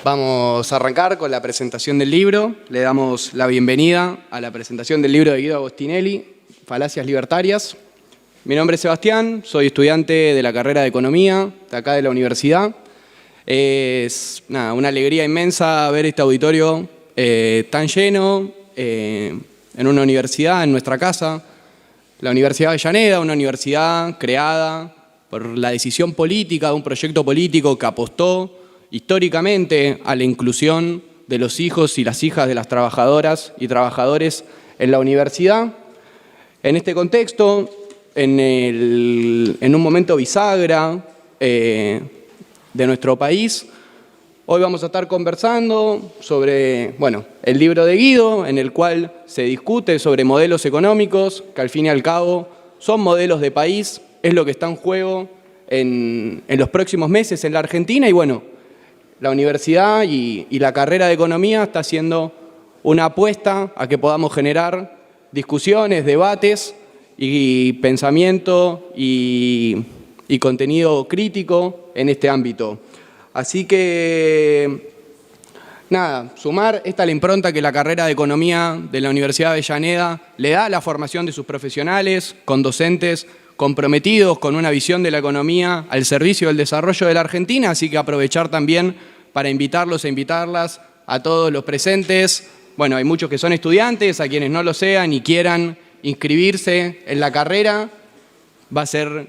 Vamos a arrancar con la presentación del libro. Le damos la bienvenida a la presentación del libro de Guido Agostinelli, Falacias Libertarias. Mi nombre es Sebastián, soy estudiante de la carrera de Economía, de acá de la universidad. Es una alegría inmensa ver este auditorio tan lleno en una universidad, en nuestra casa. La Universidad de Avellaneda, una universidad creada por la decisión política de un proyecto político que apostó históricamente a la inclusión de los hijos y las hijas de las trabajadoras y trabajadores en la universidad. En este contexto, en un momento bisagra de nuestro país, hoy vamos a estar conversando sobre el libro de Guido, en el cual se discute sobre modelos económicos, que al fin y al cabo son modelos de país, es lo que está en juego en los próximos meses en la Argentina. Y la universidad y la carrera de Economía está haciendo una apuesta a que podamos generar discusiones, debates y pensamiento y contenido crítico en este ámbito. Así que, sumar esta la impronta que la carrera de Economía de la Universidad de Avellaneda le da a la formación de sus profesionales, con docentes comprometidos con una visión de la economía al servicio del desarrollo de la Argentina, así que aprovechar también para invitarlos e invitarlas a todos los presentes. Hay muchos que son estudiantes, a quienes no lo sean y quieran inscribirse en la carrera, va a ser,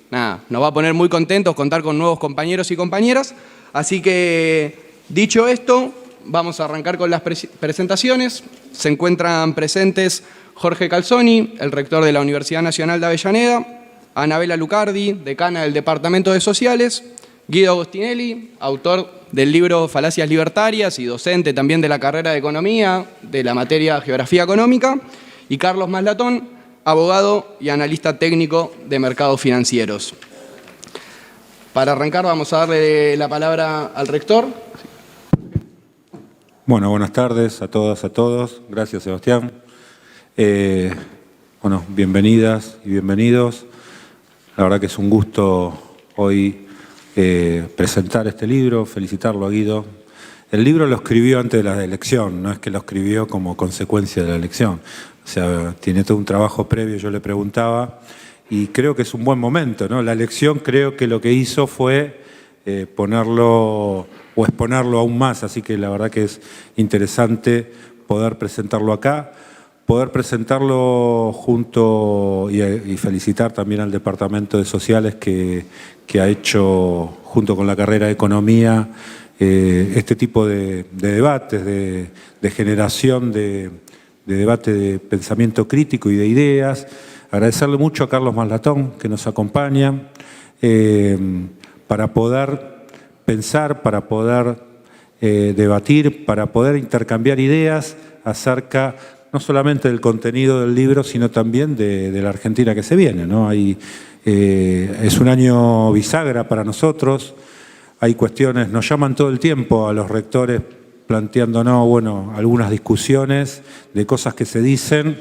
nos va a poner muy contentos contar con nuevos compañeros y compañeras. Así que, dicho esto, vamos a arrancar con las presentaciones. Se encuentran presentes Jorge Calzoni, el rector de la Universidad Nacional de Avellaneda, Anabela Lucardi, decana del Departamento de Sociales, Guido Agostinelli, autor del libro Falacias Libertarias y docente también de la carrera de Economía, de la materia Geografía Económica, y Carlos Maslatón, abogado y analista técnico de mercados financieros. Para arrancar vamos a darle la palabra al rector. Buenas tardes a todas, a todos. Gracias, Sebastián. Bienvenidas y bienvenidos. La verdad que es un gusto hoy presentar este libro, felicitarlo a Guido. El libro lo escribió antes de la elección, no es que lo escribió como consecuencia de la elección. O sea, tiene todo un trabajo previo, yo le preguntaba, y creo que es un buen momento, ¿no? La elección creo que lo que hizo fue ponerlo o exponerlo aún más, así que la verdad que es interesante poder presentarlo acá, poder presentarlo junto y felicitar también al Departamento de Sociales que ha hecho, junto con la carrera de Economía, este tipo de debates, de generación de debate de pensamiento crítico y de ideas. Agradecerle mucho a Carlos Maslatón, que nos acompaña, para poder pensar, para poder debatir, para poder intercambiar ideas acerca no solamente del contenido del libro, sino también de la Argentina que se viene, ¿no? Es un año bisagra para nosotros, hay cuestiones, nos llaman todo el tiempo a los rectores planteándonos, algunas discusiones de cosas que se dicen,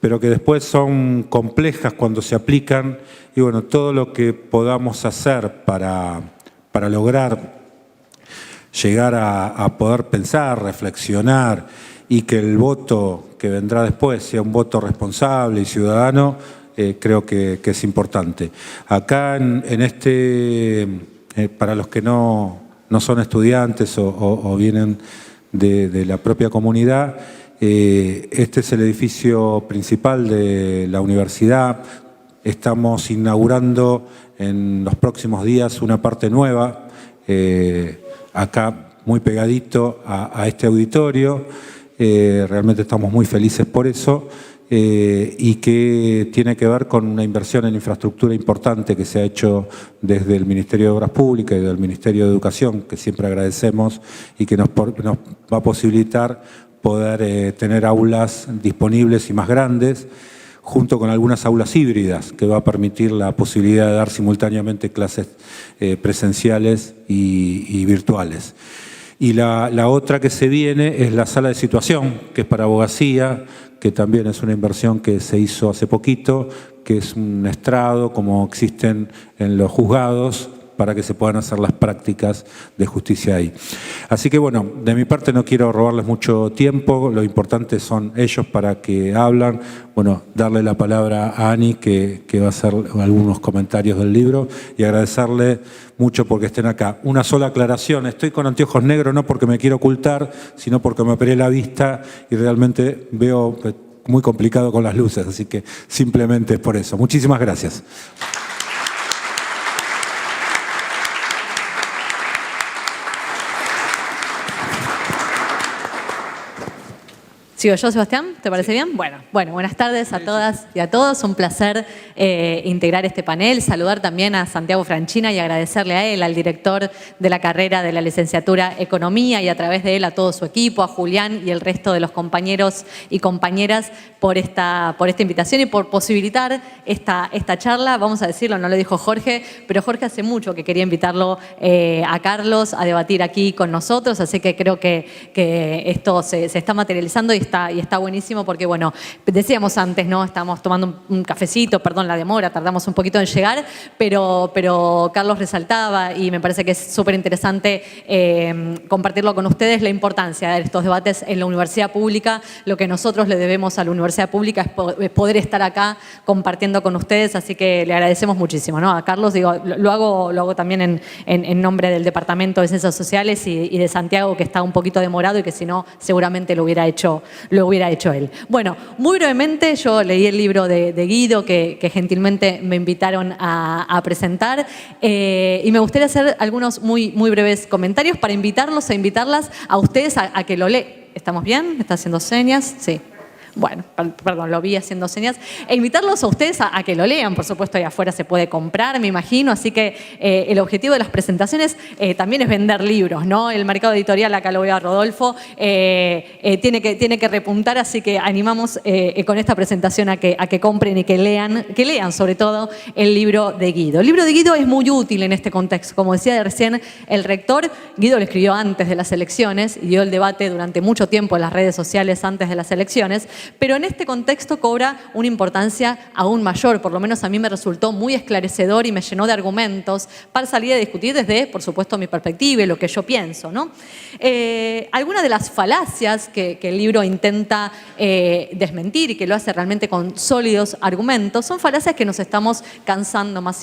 pero que después son complejas cuando se aplican, y todo lo que podamos hacer para lograr llegar a poder pensar, reflexionar, y que el voto que vendrá después sea un voto responsable y ciudadano, creo que es importante. Acá para los que no son estudiantes o vienen de la propia comunidad, este es el edificio principal de la universidad. Estamos inaugurando en los próximos días una parte nueva, acá muy pegadito a este auditorio. Realmente estamos muy felices por eso, y que tiene que ver con una inversión en infraestructura importante que se ha hecho desde el Ministerio de Obras Públicas y del Ministerio de Educación, que siempre agradecemos, y que nos va a posibilitar poder tener aulas disponibles y más grandes, junto con algunas aulas híbridas, que va a permitir la posibilidad de dar simultáneamente clases presenciales y virtuales. Y la otra que se viene es la sala de situación, que es para abogacía, que también es una inversión que se hizo hace poquito, que es un estrado como existen en los juzgados, para que se puedan hacer las prácticas de justicia ahí. Así que bueno, de mi parte no quiero robarles mucho tiempo, lo importante son ellos para que hablan. Bueno, darle la palabra a Ani, que va a hacer algunos comentarios del libro, y agradecerle mucho porque estén acá. Una sola aclaración, estoy con anteojos negros no porque me quiero ocultar, sino porque me operé la vista y realmente veo muy complicado con las luces, así que simplemente es por eso. Muchísimas gracias. ¿Sigo yo, Sebastián? ¿Te parece bien? Bueno, buenas tardes a todas y a todos. Un placer integrar este panel, saludar también a Santiago Franchina y agradecerle a él, al director de la carrera de la licenciatura Economía, y a través de él a todo su equipo, a Julián y el resto de los compañeros y compañeras por esta invitación y por posibilitar esta charla. Vamos a decirlo, no lo dijo Jorge, pero Jorge hace mucho que quería invitarlo a Carlos a debatir aquí con nosotros, así que creo que esto se está materializando y está buenísimo porque, bueno, decíamos antes, ¿no? Estábamos tomando un cafecito, perdón la demora, tardamos un poquito en llegar, pero Carlos resaltaba, y me parece que es súper interesante compartirlo con ustedes, la importancia de estos debates en la universidad pública. Lo que nosotros le debemos a la universidad pública es poder estar acá compartiendo con ustedes, así que le agradecemos muchísimo, ¿no? A Carlos, digo, lo hago también en nombre del Departamento de Ciencias Sociales y de Santiago, que está un poquito demorado y que si no, seguramente lo hubiera hecho él. Bueno, muy brevemente, yo leí el libro de Guido que gentilmente me invitaron a presentar, y me gustaría hacer algunos muy breves comentarios para invitarlos e invitarlas a ustedes a que lo lean. ¿Estamos bien? ¿Me está haciendo señas? Sí. Bueno, perdón, lo vi haciendo señas. E invitarlos a ustedes a que lo lean, por supuesto, ahí afuera se puede comprar, me imagino, así que el objetivo de las presentaciones también es vender libros, ¿no? El mercado editorial, acá lo veo a Rodolfo, tiene que repuntar, así que animamos con esta presentación a que compren y que lean sobre todo el libro de Guido. El libro de Guido es muy útil en este contexto. Como decía recién el rector, Guido lo escribió antes de las elecciones y dio el debate durante mucho tiempo en las redes sociales antes de las elecciones, pero en este contexto cobra una importancia aún mayor. Por lo menos a mí me resultó muy esclarecedor y me llenó de argumentos para salir a discutir desde, por supuesto, mi perspectiva y lo que yo pienso, ¿no? Algunas de las falacias que el libro intenta desmentir y que lo hace realmente con sólidos argumentos son falacias que nos estamos cansando más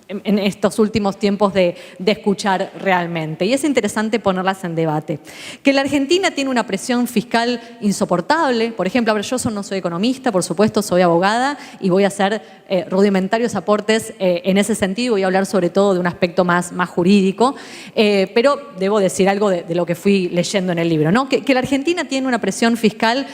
en estos últimos tiempos de escuchar realmente. Y es interesante ponerlas en debate. Que la Argentina tiene una presión fiscal insoportable. Por ejemplo, yo no soy economista, por supuesto, soy abogada y voy a hacer rudimentarios aportes en ese sentido. Voy a hablar sobre todo de un aspecto más jurídico, pero debo decir algo de lo que fui leyendo en el libro, ¿no? Que la Argentina tiene una presión fiscal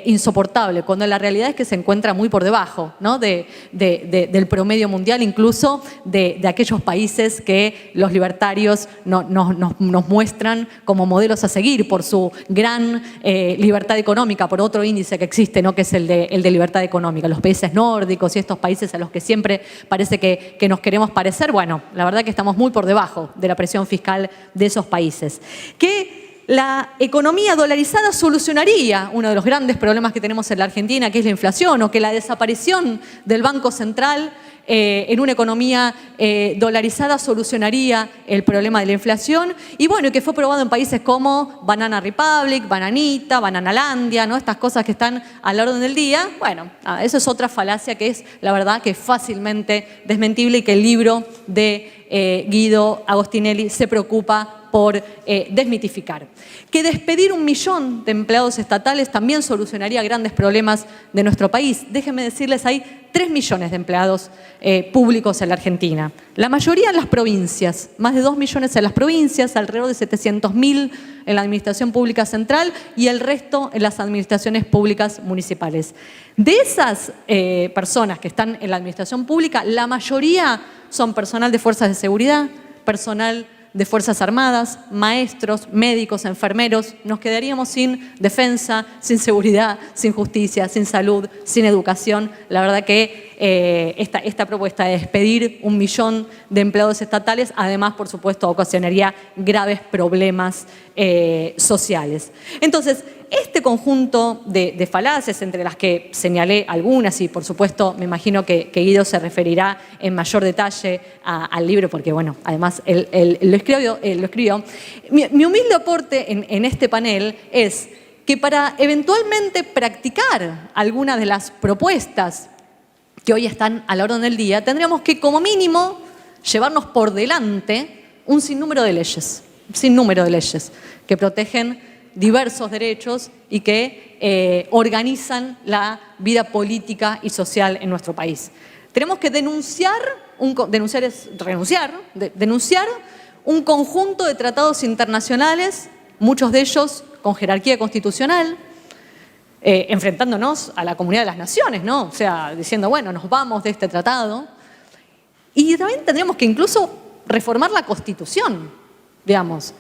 insoportable, cuando la realidad es que se encuentra muy por debajo, ¿no? del promedio mundial, incluso de aquellos países que los libertarios nos muestran como modelos a seguir por su gran libertad económica, por otro índice que existe, ¿no? Que es el de libertad económica. Los países nórdicos y estos países a los que siempre parece que nos queremos parecer, bueno, la verdad que estamos muy por debajo de la presión fiscal de esos países. Que la economía dolarizada solucionaría uno de los grandes problemas que tenemos en la Argentina, que es la inflación, o que la desaparición del Banco Central en una economía dolarizada solucionaría el problema de la inflación, y bueno, que fue probado en países como Banana Republic, Bananita, Bananalandia, ¿no? Estas cosas que están a la orden del día. Bueno, eso es otra falacia que es, la verdad, que es fácilmente desmentible y que el libro de Guido Agostinelli se preocupa por desmitificar. Que despedir 1 millón de empleados estatales también solucionaría grandes problemas de nuestro país. Déjenme decirles, hay 3 millones de empleados públicos en la Argentina. La mayoría en las provincias, más de 2 millones en las provincias, alrededor de 700.000 en la administración pública central y el resto en las administraciones públicas municipales. De esas personas que están en la administración pública, la mayoría son personal de fuerzas de seguridad, personal de Fuerzas Armadas, maestros, médicos, enfermeros. Nos quedaríamos sin defensa, sin seguridad, sin justicia, sin salud, sin educación. La verdad que esta propuesta de despedir 1 millón de empleados estatales, además, por supuesto, ocasionaría graves problemas sociales. Entonces, este conjunto de falacias, entre las que señalé algunas, y por supuesto me imagino que Guido se referirá en mayor detalle al libro, porque bueno, además él lo escribió. Mi humilde aporte en este panel es que para eventualmente practicar algunas de las propuestas que hoy están a la orden del día, tendríamos que como mínimo llevarnos por delante un sinnúmero de leyes que protegen diversos derechos y que organizan la vida política y social en nuestro país. Tenemos que denunciar un conjunto de tratados internacionales, muchos de ellos con jerarquía constitucional, enfrentándonos a la comunidad de las naciones, ¿no? O sea, diciendo, bueno, nos vamos de este tratado. Y también tendríamos que incluso reformar la Constitución, digamos.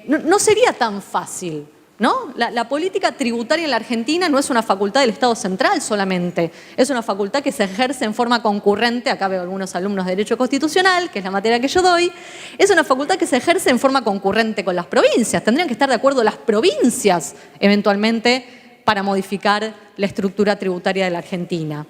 No sería tan fácil, ¿no? La política tributaria en la Argentina no es una facultad del Estado central solamente, es una facultad que se ejerce en forma concurrente, acá veo algunos alumnos de Derecho Constitucional, que es la materia que yo doy, es una facultad que se ejerce en forma concurrente con las provincias. Tendrían que estar de acuerdo las provincias, eventualmente, para modificar la estructura tributaria de la Argentina.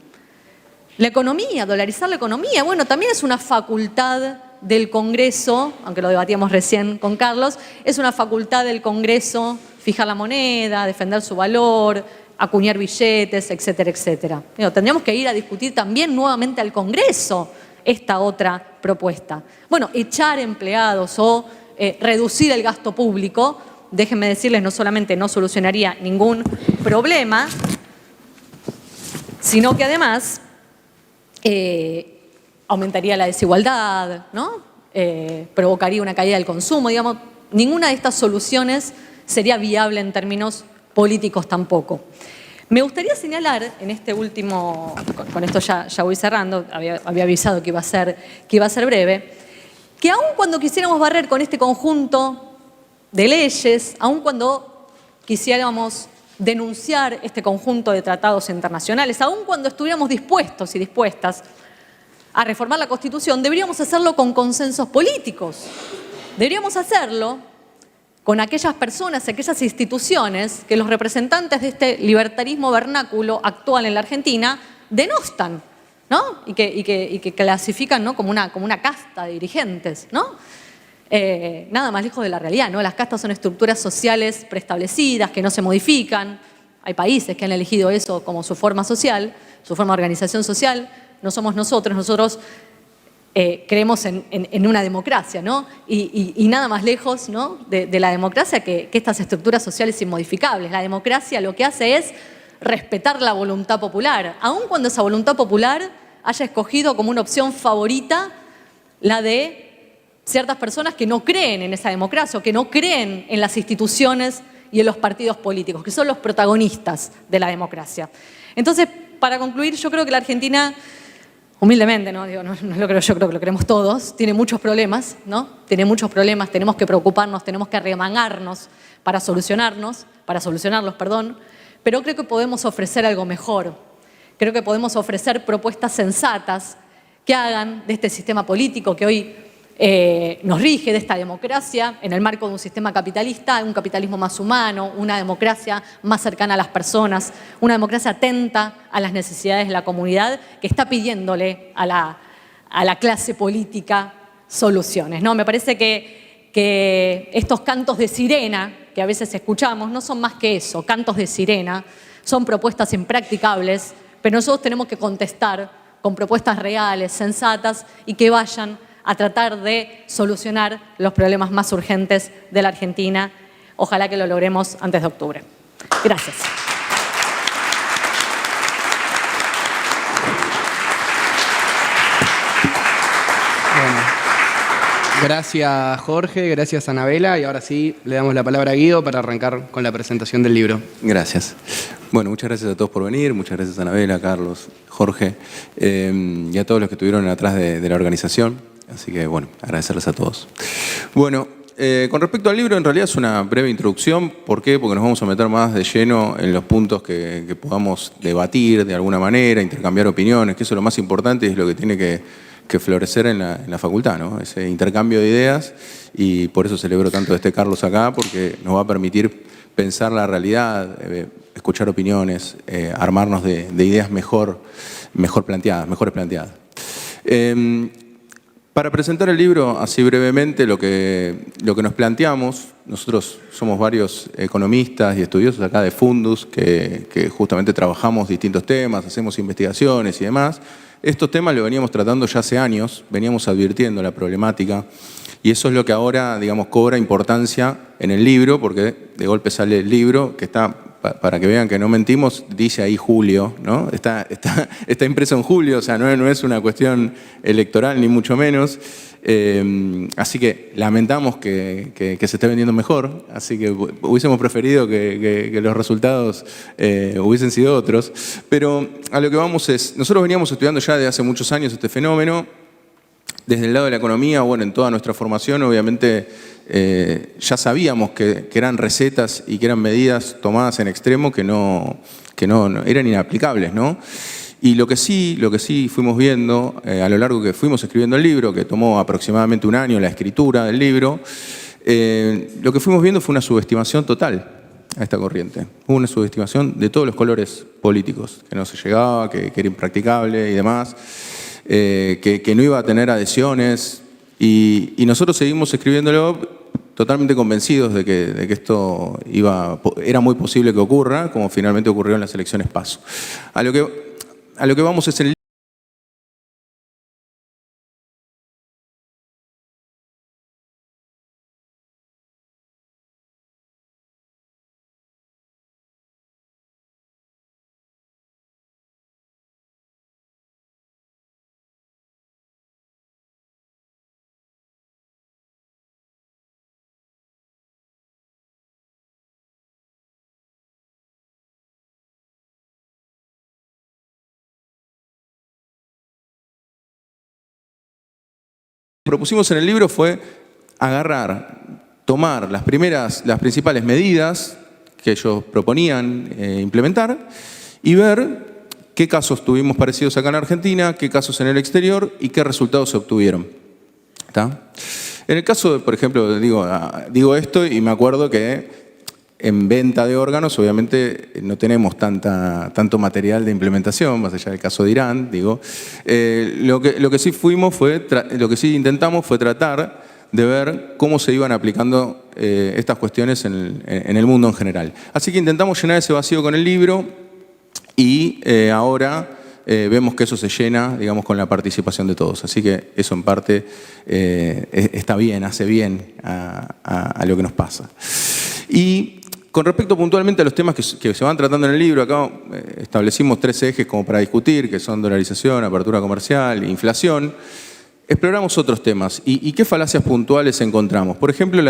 La economía, dolarizar la economía, bueno, también es una facultad del Congreso, aunque lo debatíamos recién con Carlos, es una facultad del Congreso fijar la moneda, defender su valor, acuñar billetes, etcétera, etcétera. Pero tendríamos que ir a discutir también nuevamente al Congreso esta otra propuesta. Bueno, echar empleados o reducir el gasto público, déjenme decirles, no solamente no solucionaría ningún problema, sino que además aumentaría la desigualdad, ¿no? Provocaría una caída del consumo, digamos. Ninguna de estas soluciones sería viable en términos políticos tampoco. Me gustaría señalar en este último, con esto ya voy cerrando, había avisado que iba a ser breve, que aun cuando quisiéramos barrer con este conjunto de leyes, aun cuando quisiéramos denunciar este conjunto de tratados internacionales, aun cuando estuviéramos dispuestos y dispuestas a reformar la Constitución, deberíamos hacerlo con consensos políticos. Deberíamos hacerlo con aquellas personas, aquellas instituciones que los representantes de este libertarismo vernáculo actual en la Argentina denostan, ¿no? Y que clasifican, ¿no? como una casta de dirigentes, ¿no? Nada más lejos de la realidad, ¿no? Las castas son estructuras sociales preestablecidas que no se modifican. Hay países que han elegido eso como su forma social, su forma de organización social. No somos nosotros creemos en una democracia, ¿no? Y nada más lejos, ¿no? de la democracia que estas estructuras sociales inmodificables. La democracia lo que hace es respetar la voluntad popular, aun cuando esa voluntad popular haya escogido como una opción favorita la de ciertas personas que no creen en esa democracia o que no creen en las instituciones y en los partidos políticos, que son los protagonistas de la democracia. Entonces, para concluir, yo creo que la Argentina, humildemente, ¿no? Digo, no lo creo yo, creo que lo creemos todos, tiene muchos problemas, ¿no? Tiene muchos problemas, tenemos que preocuparnos, tenemos que arremangarnos para solucionarlos, pero creo que podemos ofrecer algo mejor. Creo que podemos ofrecer propuestas sensatas que hagan de este sistema político que hoy nos rige, de esta democracia, en el marco de un sistema capitalista, un capitalismo más humano, una democracia más cercana a las personas, una democracia atenta a las necesidades de la comunidad que está pidiéndole a la clase política soluciones, ¿no? Me parece que estos cantos de sirena que a veces escuchamos no son más que eso, cantos de sirena, son propuestas impracticables, pero nosotros tenemos que contestar con propuestas reales, sensatas y que vayan a tratar de solucionar los problemas más urgentes de la Argentina. Ojalá que lo logremos antes de octubre. Gracias. Bueno, gracias Jorge, gracias Anabela y ahora sí le damos la palabra a Guido para arrancar con la presentación del libro. Gracias. Bueno, muchas gracias a todos por venir, muchas gracias a Anabela, Carlos, Jorge y a todos los que estuvieron atrás de la organización. Así que, bueno, agradecerles a todos. Bueno, con respecto al libro, en realidad es una breve introducción. ¿Por qué? Porque nos vamos a meter más de lleno en los puntos que podamos debatir de alguna manera, intercambiar opiniones, que eso es lo más importante y es lo que tiene que que florecer en la facultad, ¿no? Ese intercambio de ideas, y por eso celebro tanto Carlos acá, porque nos va a permitir pensar la realidad, escuchar opiniones, armarnos de ideas mejores planteadas. Para presentar el libro, así brevemente, lo que nos planteamos, nosotros somos varios economistas y estudiosos acá de Fundus que justamente trabajamos distintos temas, hacemos investigaciones y demás. Estos temas los veníamos tratando ya hace años, veníamos advirtiendo la problemática, y eso es lo que ahora, digamos, cobra importancia en el libro, porque de golpe sale el libro que está, para que vean que no mentimos, dice ahí julio, ¿no? Está impreso en julio, o sea, no es una cuestión electoral ni mucho menos. Así que lamentamos que se esté vendiendo mejor, así que hubiésemos preferido que los resultados hubiesen sido otros. Pero a lo que vamos es, nosotros veníamos estudiando ya desde hace muchos años este fenómeno. Desde el lado de la economía, bueno, en toda nuestra formación, obviamente, ya sabíamos que eran recetas y que eran medidas tomadas en extremo que no eran inaplicables, ¿no? Y lo que sí fuimos viendo a lo largo que fuimos escribiendo el libro, que tomó aproximadamente un año la escritura del libro, lo que fuimos viendo fue una subestimación total a esta corriente. Hubo una subestimación de todos los colores políticos, que no se llegaba, que era impracticable y demás. Que no iba a tener adhesiones, y nosotros seguimos escribiéndolo totalmente convencidos de que esto era muy posible que ocurra, como finalmente ocurrió en las elecciones PASO. A lo que vamos es el propusimos en el libro fue tomar las principales medidas que ellos proponían implementar y ver qué casos tuvimos parecidos acá en Argentina, qué casos en el exterior y qué resultados se obtuvieron. ¿Está? En el caso, por ejemplo, digo esto y me acuerdo que en venta de órganos, obviamente, no tenemos tanto material de implementación, más allá del caso de Irán, lo que sí intentamos fue tratar de ver cómo se iban aplicando estas cuestiones en el mundo en general. Así que intentamos llenar ese vacío con el libro y ahora vemos que eso se llena, digamos, con la participación de todos. Así que eso en parte está bien, hace bien a lo que nos pasa. Y con respecto puntualmente a los temas que se van tratando en el libro, acá establecimos 3 ejes como para discutir, que son dolarización, apertura comercial, inflación. Exploramos otros temas. ¿Y qué falacias puntuales encontramos? Por ejemplo,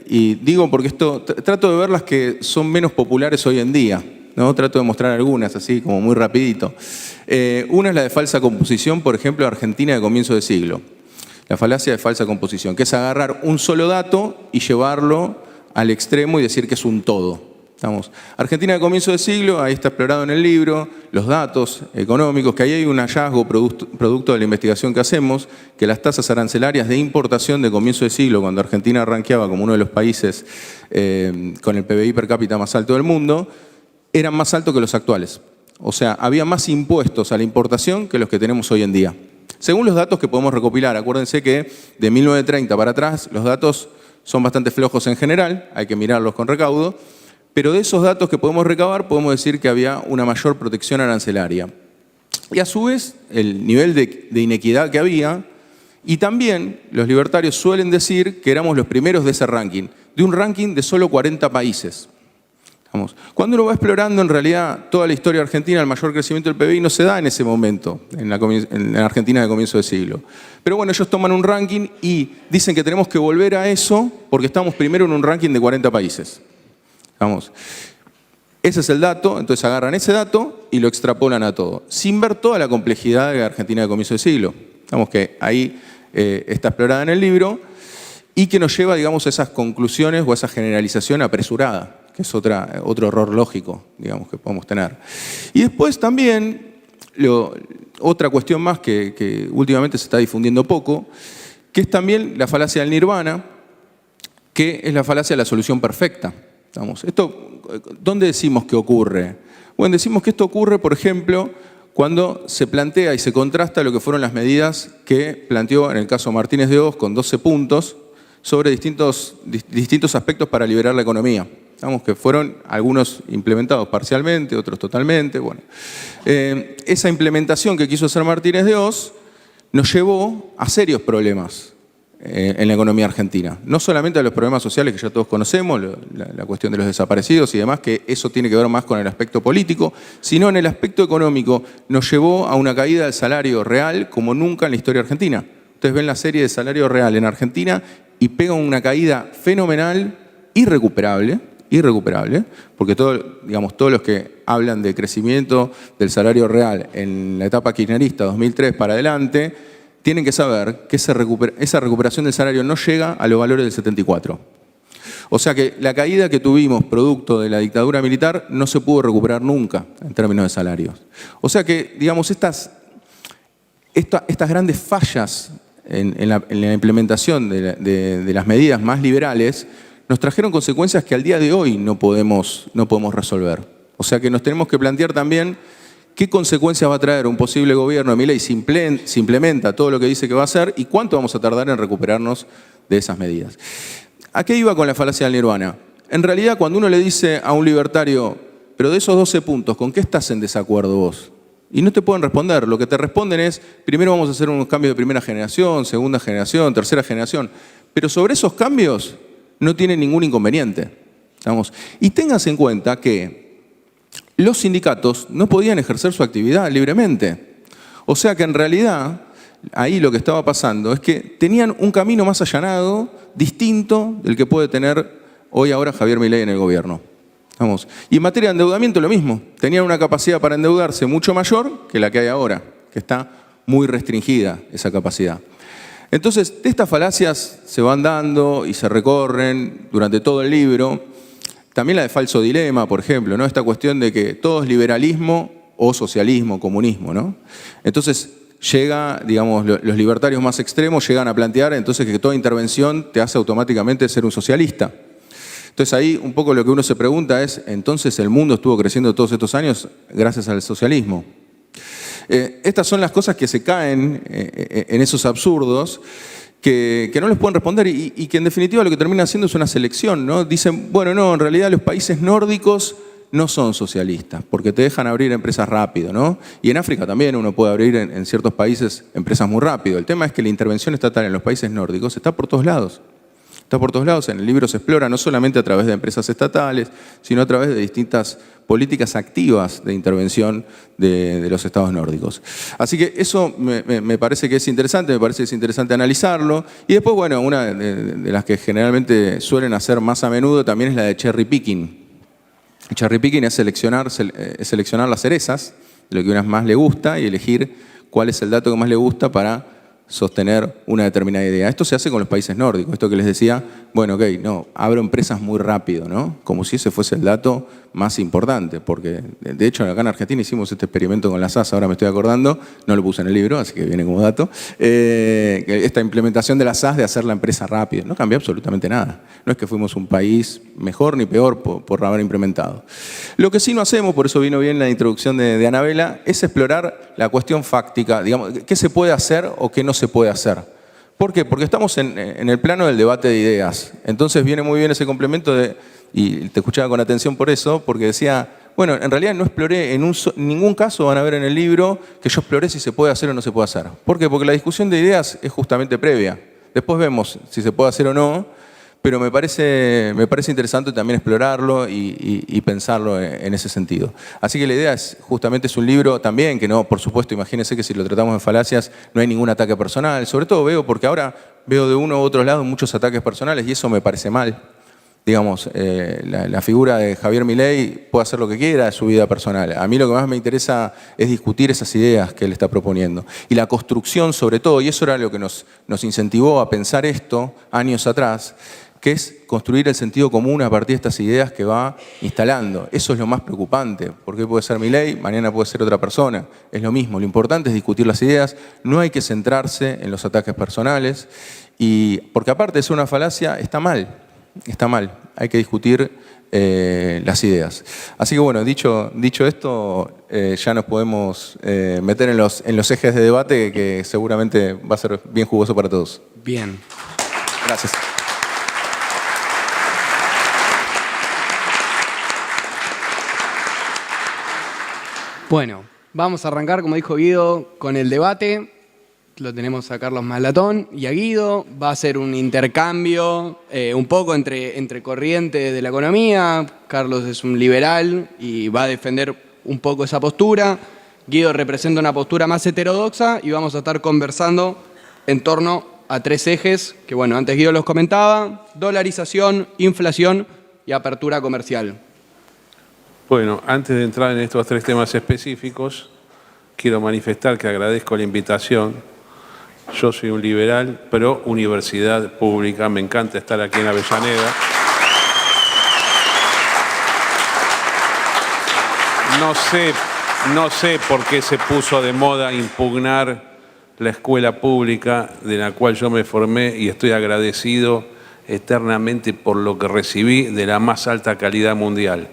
y digo porque trato de ver las que son menos populares hoy en día, ¿no? Trato de mostrar algunas, así como muy rapidito. Una es la de falsa composición, por ejemplo, Argentina de comienzo de siglo. La falacia de falsa composición, que es agarrar un solo dato y llevarlo al extremo y decir que es un todo. Argentina de comienzo de siglo, ahí está explorado en el libro, los datos económicos, que ahí hay un hallazgo producto de la investigación que hacemos, que las tasas arancelarias de importación de comienzo de siglo, cuando Argentina rankeaba como uno de los países con el PBI per cápita más alto del mundo, eran más altos que los actuales. O sea, había más impuestos a la importación que los que tenemos hoy en día. Según los datos que podemos recopilar, acuérdense que de 1930 para atrás los datos son bastante flojos en general, hay que mirarlos con recaudo, pero de esos datos que podemos recabar podemos decir que había una mayor protección arancelaria. Y a su vez, el nivel de inequidad que había, y también los libertarios suelen decir que éramos los primeros de ese ranking, de un ranking de solo 40 países. Cuando uno va explorando en realidad toda la historia argentina, el mayor crecimiento del PBI no se da en ese momento, en la Argentina de comienzo de siglo. Pero bueno, ellos toman un ranking y dicen que tenemos que volver a eso porque estamos primero en un ranking de 40 países. Ese es el dato, entonces agarran ese dato y lo extrapolan a todo, sin ver toda la complejidad de Argentina de comienzo de siglo. Que ahí está explorada en el libro y que nos lleva, digamos, a esas conclusiones o a esa generalización apresurada, que es otro error lógico, digamos, que podemos tener. Y después también otra cuestión más que últimamente se está difundiendo poco, que es también la falacia del nirvana, que es la falacia de la solución perfecta. Esto, ¿dónde decimos que ocurre? Bueno, decimos que esto ocurre, por ejemplo, cuando se plantea y se contrasta lo que fueron las medidas que planteó en el caso Martínez de Hoz con 12 puntos sobre distintos aspectos para liberar la economía. Digamos que fueron algunos implementados parcialmente, otros totalmente. Bueno, esa implementación que quiso hacer Martínez de Hoz nos llevó a serios problemas en la economía argentina. No solamente a los problemas sociales que ya todos conocemos, la cuestión de los desaparecidos y demás, que eso tiene que ver más con el aspecto político, sino en el aspecto económico nos llevó a una caída del salario real como nunca en la historia argentina. Ustedes ven la serie de salario real en Argentina y pega una caída fenomenal, irrecuperable, porque todos los que hablan de crecimiento del salario real en la etapa kirchnerista 2003 para adelante, tienen que saber que esa recuperación del salario no llega a los valores del 74. O sea que la caída que tuvimos producto de la dictadura militar no se pudo recuperar nunca en términos de salarios. O sea que, digamos, estas grandes fallas en la implementación de las medidas más liberales nos trajeron consecuencias que al día de hoy no podemos resolver. O sea que nos tenemos que plantear también qué consecuencias va a traer un posible gobierno de Milei si implementa todo lo que dice que va a hacer y cuánto vamos a tardar en recuperarnos de esas medidas. ¿A qué iba con la falacia del nirvana? En realidad, cuando uno le dice a un libertario, pero de esos 12 puntos, ¿con qué estás en desacuerdo vos? Y no te pueden responder. Lo que te responden es, primero vamos a hacer unos cambios de primera generación, segunda generación, tercera generación. Pero sobre esos cambios no tienen ningún inconveniente. Y ténganse en cuenta que los sindicatos no podían ejercer su actividad libremente. O sea que en realidad, ahí lo que estaba pasando es que tenían un camino más allanado, distinto del que puede tener hoy ahora Javier Milei en el gobierno. Y en materia de endeudamiento lo mismo. Tenían una capacidad para endeudarse mucho mayor que la que hay ahora, que está muy restringida esa capacidad. Entonces, estas falacias se van dando y se recorren durante todo el libro. También la de falso dilema, por ejemplo, ¿no? Esta cuestión de que todo es liberalismo o socialismo, comunismo, ¿no? Entonces llega, digamos, los libertarios más extremos llegan a plantear entonces que toda intervención te hace automáticamente ser un socialista. Entonces ahí un poco lo que uno se pregunta es, entonces el mundo estuvo creciendo todos estos años gracias al socialismo. Estas son las cosas que se caen en esos absurdos que no les pueden responder y que en definitiva lo que termina haciendo es una selección, ¿no? Dicen, bueno, no, en realidad los países nórdicos no son socialistas, porque te dejan abrir empresas rápido, ¿no? Y en África también uno puede abrir en ciertos países empresas muy rápido. El tema es que la intervención estatal en los países nórdicos está por todos lados. Está por todos lados. En el libro se explora no solamente a través de empresas estatales, sino a través de distintas políticas activas de intervención de los estados nórdicos. Así que eso me parece que es interesante, me parece que es interesante analizarlo. Y después, bueno, una de las que generalmente suelen hacer más a menudo también es la de cherry picking. Cherry picking es seleccionar las cerezas, lo que a unas más le gusta, y elegir cuál es el dato que más le gusta para sostener una determinada idea. Esto se hace con los países nórdicos. Esto que les decía, bueno, ok, no, abro empresas muy rápido, ¿no? Como si ese fuese el dato más importante, porque de hecho acá en Argentina hicimos este experimento con la SAS, ahora me estoy acordando, no lo puse en el libro, así que viene como dato, esta implementación de la SAS de hacer la empresa rápido, no cambió absolutamente nada. No es que fuimos un país mejor ni peor por haber implementado. Lo que sí no hacemos, por eso vino bien la introducción de Anabela, es explorar la cuestión fáctica, digamos, qué se puede hacer o qué no se puede hacer. ¿Por qué? Porque estamos en el plano del debate de ideas. Entonces viene muy bien ese complemento y te escuchaba con atención por eso, porque decía, bueno, en realidad no exploré, en ningún caso van a ver en el libro que yo exploré si se puede hacer o no se puede hacer. ¿Por qué? Porque la discusión de ideas es justamente previa. Después vemos si se puede hacer o no, pero me parece interesante también explorarlo y pensarlo en ese sentido. Así que la idea es, justamente es un libro también, que no, por supuesto, imagínense que si lo tratamos en falacias no hay ningún ataque personal, sobre todo porque ahora veo de uno u otro lado muchos ataques personales y eso me parece mal. Digamos, la figura de Javier Milei puede hacer lo que quiera de su vida personal. A mí lo que más me interesa es discutir esas ideas que él está proponiendo. Y la construcción sobre todo, y eso era lo que nos incentivó a pensar esto años atrás, que es construir el sentido común a partir de estas ideas que va instalando. Eso es lo más preocupante, porque hoy puede ser Milei, mañana puede ser otra persona. Es lo mismo, lo importante es discutir las ideas, no hay que centrarse en los ataques personales, y porque aparte de ser una falacia, está mal, hay que discutir las ideas. Así que bueno, dicho esto, ya nos podemos meter en los ejes de debate que seguramente va a ser bien jugoso para todos. Bien. Gracias. Bueno, vamos a arrancar, como dijo Guido, con el debate. Lo tenemos a Carlos Malatón y a Guido. Va a ser un intercambio un poco entre corrientes de la economía. Carlos es un liberal y va a defender un poco esa postura. Guido representa una postura más heterodoxa y vamos a estar conversando en torno a 3 ejes que, bueno, antes Guido los comentaba: dolarización, inflación y apertura comercial. Bueno, antes de entrar en estos 3 temas específicos, quiero manifestar que agradezco la invitación. Yo soy un liberal, pro universidad pública. Me encanta estar aquí en Avellaneda. No sé por qué se puso de moda impugnar la escuela pública de la cual yo me formé, y estoy agradecido eternamente por lo que recibí de la más alta calidad mundial.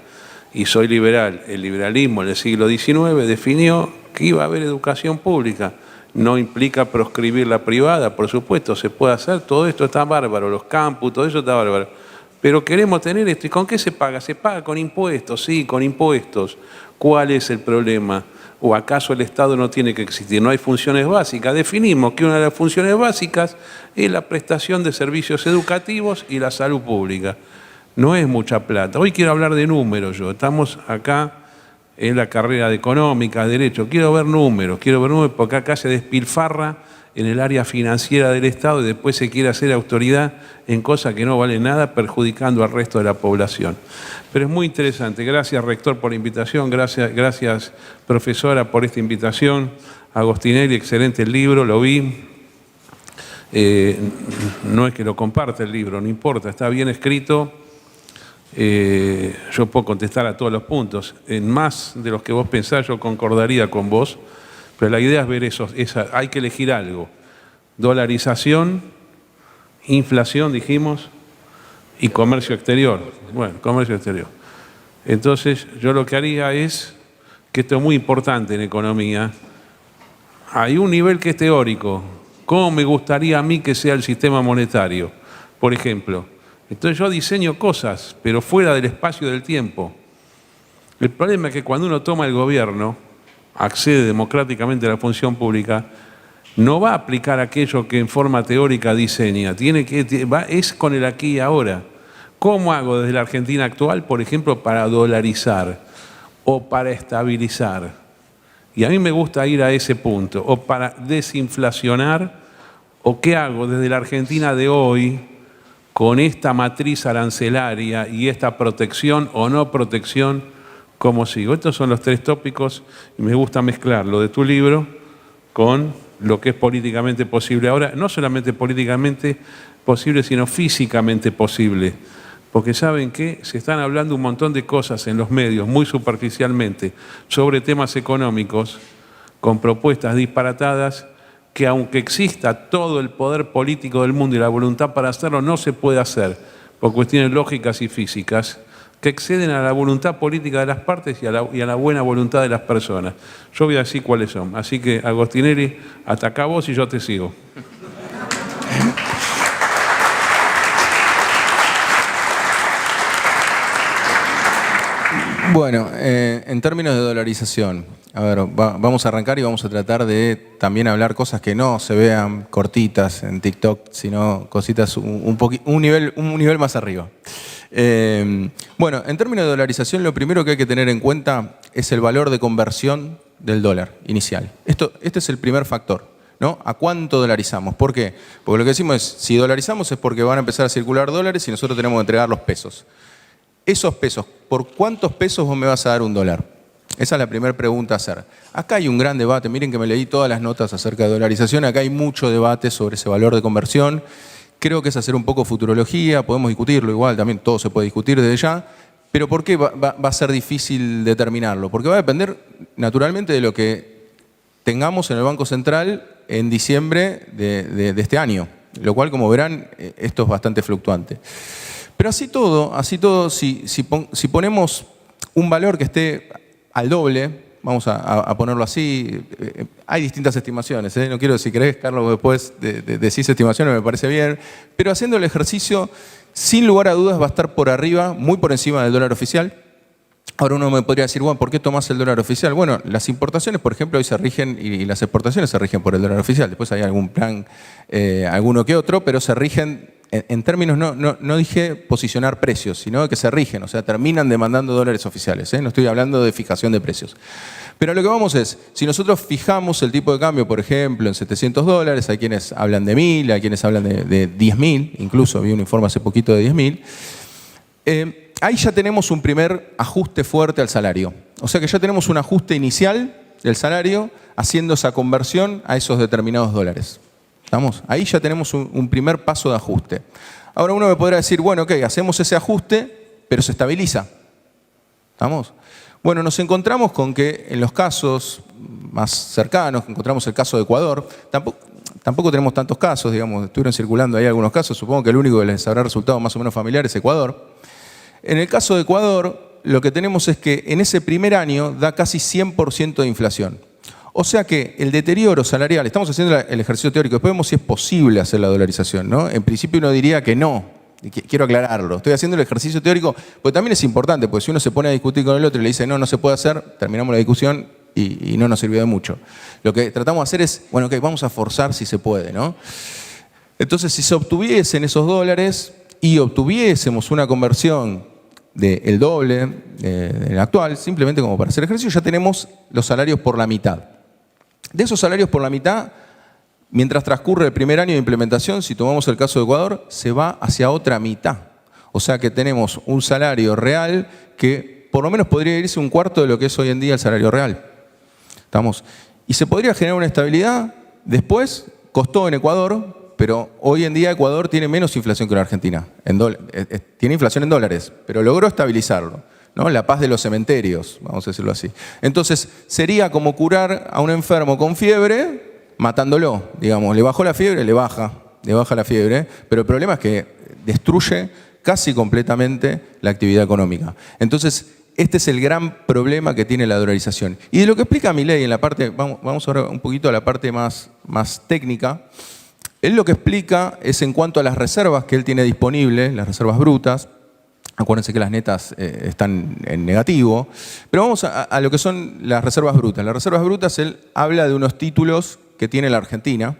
Y soy liberal. El liberalismo en el siglo XIX definió que iba a haber educación pública. No implica proscribir la privada, por supuesto, se puede hacer, todo esto está bárbaro, los campus, todo eso está bárbaro. Pero queremos tener esto. ¿Y con qué se paga? Se paga con impuestos, sí, con impuestos. ¿Cuál es el problema? ¿O acaso el Estado no tiene que existir? ¿No hay funciones básicas? Definimos que una de las funciones básicas es la prestación de servicios educativos y la salud pública. No es mucha plata. Hoy quiero hablar de números yo. Estamos acá en la carrera de económica, derecho. Quiero ver números, porque acá se despilfarra en el área financiera del Estado y después se quiere hacer autoridad en cosas que no valen nada, perjudicando al resto de la población. Pero es muy interesante. Gracias, rector, por la invitación. Gracias, profesora, por esta invitación. Agostinelli, excelente el libro, lo vi. No es que lo comparte el libro, no importa, está bien escrito. Yo puedo contestar a todos los puntos. En más de los que vos pensás, yo concordaría con vos, pero la idea es ver hay que elegir algo. Dolarización, inflación, dijimos, y comercio exterior. Bueno, comercio exterior. Entonces, yo lo que haría es, que esto es muy importante en economía, hay un nivel que es teórico. ¿Cómo me gustaría a mí que sea el sistema monetario? Por ejemplo, entonces yo diseño cosas, pero fuera del espacio del tiempo. El problema es que cuando uno toma el gobierno, accede democráticamente a la función pública, no va a aplicar aquello que en forma teórica diseña. Es con el aquí y ahora. ¿Cómo hago desde la Argentina actual, por ejemplo, para dolarizar o para estabilizar? Y a mí me gusta ir a ese punto. O para desinflacionar, o qué hago desde la Argentina de hoy, con esta matriz arancelaria y esta protección o no protección, ¿cómo sigo? Estos son los 3 tópicos y me gusta mezclar lo de tu libro con lo que es políticamente posible ahora, no solamente políticamente posible, sino físicamente posible. Porque ¿saben qué? Se están hablando un montón de cosas en los medios, muy superficialmente, sobre temas económicos, con propuestas disparatadas, que aunque exista todo el poder político del mundo y la voluntad para hacerlo, no se puede hacer por cuestiones lógicas y físicas que exceden a la voluntad política de las partes y a la buena voluntad de las personas. Yo voy a decir cuáles son. Así que, Agostinelli, ataca vos y yo te sigo. Bueno, en términos de dolarización, a ver, vamos a arrancar y vamos a tratar de también hablar cosas que no se vean cortitas en TikTok, sino cositas un nivel más arriba. Bueno, en términos de dolarización, lo primero que hay que tener en cuenta es el valor de conversión del dólar inicial. Este es el primer factor, ¿no? ¿A cuánto dolarizamos? ¿Por qué? Porque lo que decimos es, si dolarizamos es porque van a empezar a circular dólares y nosotros tenemos que entregar los pesos. Esos pesos, ¿por cuántos pesos vos me vas a dar un dólar? Esa es la primera pregunta a hacer. Acá hay un gran debate, miren que me leí todas las notas acerca de dolarización, acá hay mucho debate sobre ese valor de conversión, creo que es hacer un poco futurología, podemos discutirlo igual, también todo se puede discutir desde ya, pero ¿por qué va a ser difícil determinarlo? Porque va a depender naturalmente de lo que tengamos en el Banco Central en diciembre de este año, lo cual, como verán, esto es bastante fluctuante. Pero así todo, si ponemos un valor que esté al doble, vamos a ponerlo así, hay distintas estimaciones, no quiero, si querés, Carlos, después decís estimaciones, me parece bien, pero haciendo el ejercicio, sin lugar a dudas va a estar por arriba, muy por encima del dólar oficial. Ahora uno me podría decir, bueno, ¿por qué tomás el dólar oficial? Bueno, las importaciones, por ejemplo, hoy se rigen y las exportaciones se rigen por el dólar oficial. Después hay algún plan, alguno que otro, pero se rigen en términos, no dije posicionar precios, sino que se rigen, o sea, terminan demandando dólares oficiales. No estoy hablando de fijación de precios. Pero lo que vamos es, si nosotros fijamos el tipo de cambio, por ejemplo, en $700, hay quienes hablan de 1.000, hay quienes hablan de 10.000, incluso vi un informe hace poquito de 10.000, ahí ya tenemos un primer ajuste fuerte al salario. O sea que ya tenemos un ajuste inicial del salario haciendo esa conversión a esos determinados dólares. ¿Estamos? Ahí ya tenemos un primer paso de ajuste. Ahora uno me podrá decir, bueno, ok, hacemos ese ajuste, pero se estabiliza. ¿Estamos? Bueno, nos encontramos con que en los casos más cercanos, encontramos el caso de Ecuador, tampoco tenemos tantos casos, digamos, estuvieron circulando ahí algunos casos, supongo que el único que les habrá resultado más o menos familiar es Ecuador. En el caso de Ecuador, lo que tenemos es que en ese primer año da casi 100% de inflación. O sea que el deterioro salarial, estamos haciendo el ejercicio teórico, después vemos si es posible hacer la dolarización, ¿no? En principio uno diría que no. Quiero aclararlo. Estoy haciendo el ejercicio teórico, porque también es importante, porque si uno se pone a discutir con el otro y le dice no se puede hacer, terminamos la discusión y no nos sirvió de mucho. Lo que tratamos de hacer es, bueno, ok, vamos a forzar si se puede, ¿no? Entonces, si se obtuviesen esos dólares y obtuviésemos una conversión del doble del actual, simplemente como para hacer ejercicio, ya tenemos los salarios por la mitad. De esos salarios por la mitad, mientras transcurre el primer año de implementación, si tomamos el caso de Ecuador, se va hacia otra mitad. O sea que tenemos un salario real que por lo menos podría irse un cuarto de lo que es hoy en día el salario real. ¿Estamos? Y se podría generar una estabilidad. Después costó en Ecuador, pero hoy en día Ecuador tiene menos inflación que la Argentina. Tiene inflación en dólares, pero logró estabilizarlo, ¿no? La paz de los cementerios, vamos a decirlo así. Entonces, sería como curar a un enfermo con fiebre matándolo, digamos, le bajó la fiebre, le baja la fiebre, pero el problema es que destruye casi completamente la actividad económica. Entonces, este es el gran problema que tiene la dolarización. Y de lo que explica Milei en la parte, vamos ahora un poquito a la parte más técnica, él lo que explica es en cuanto a las reservas que él tiene disponibles, las reservas brutas. Acuérdense que las netas están en negativo, pero vamos a lo que son las reservas brutas. Las reservas brutas, él habla de unos títulos que tiene la Argentina,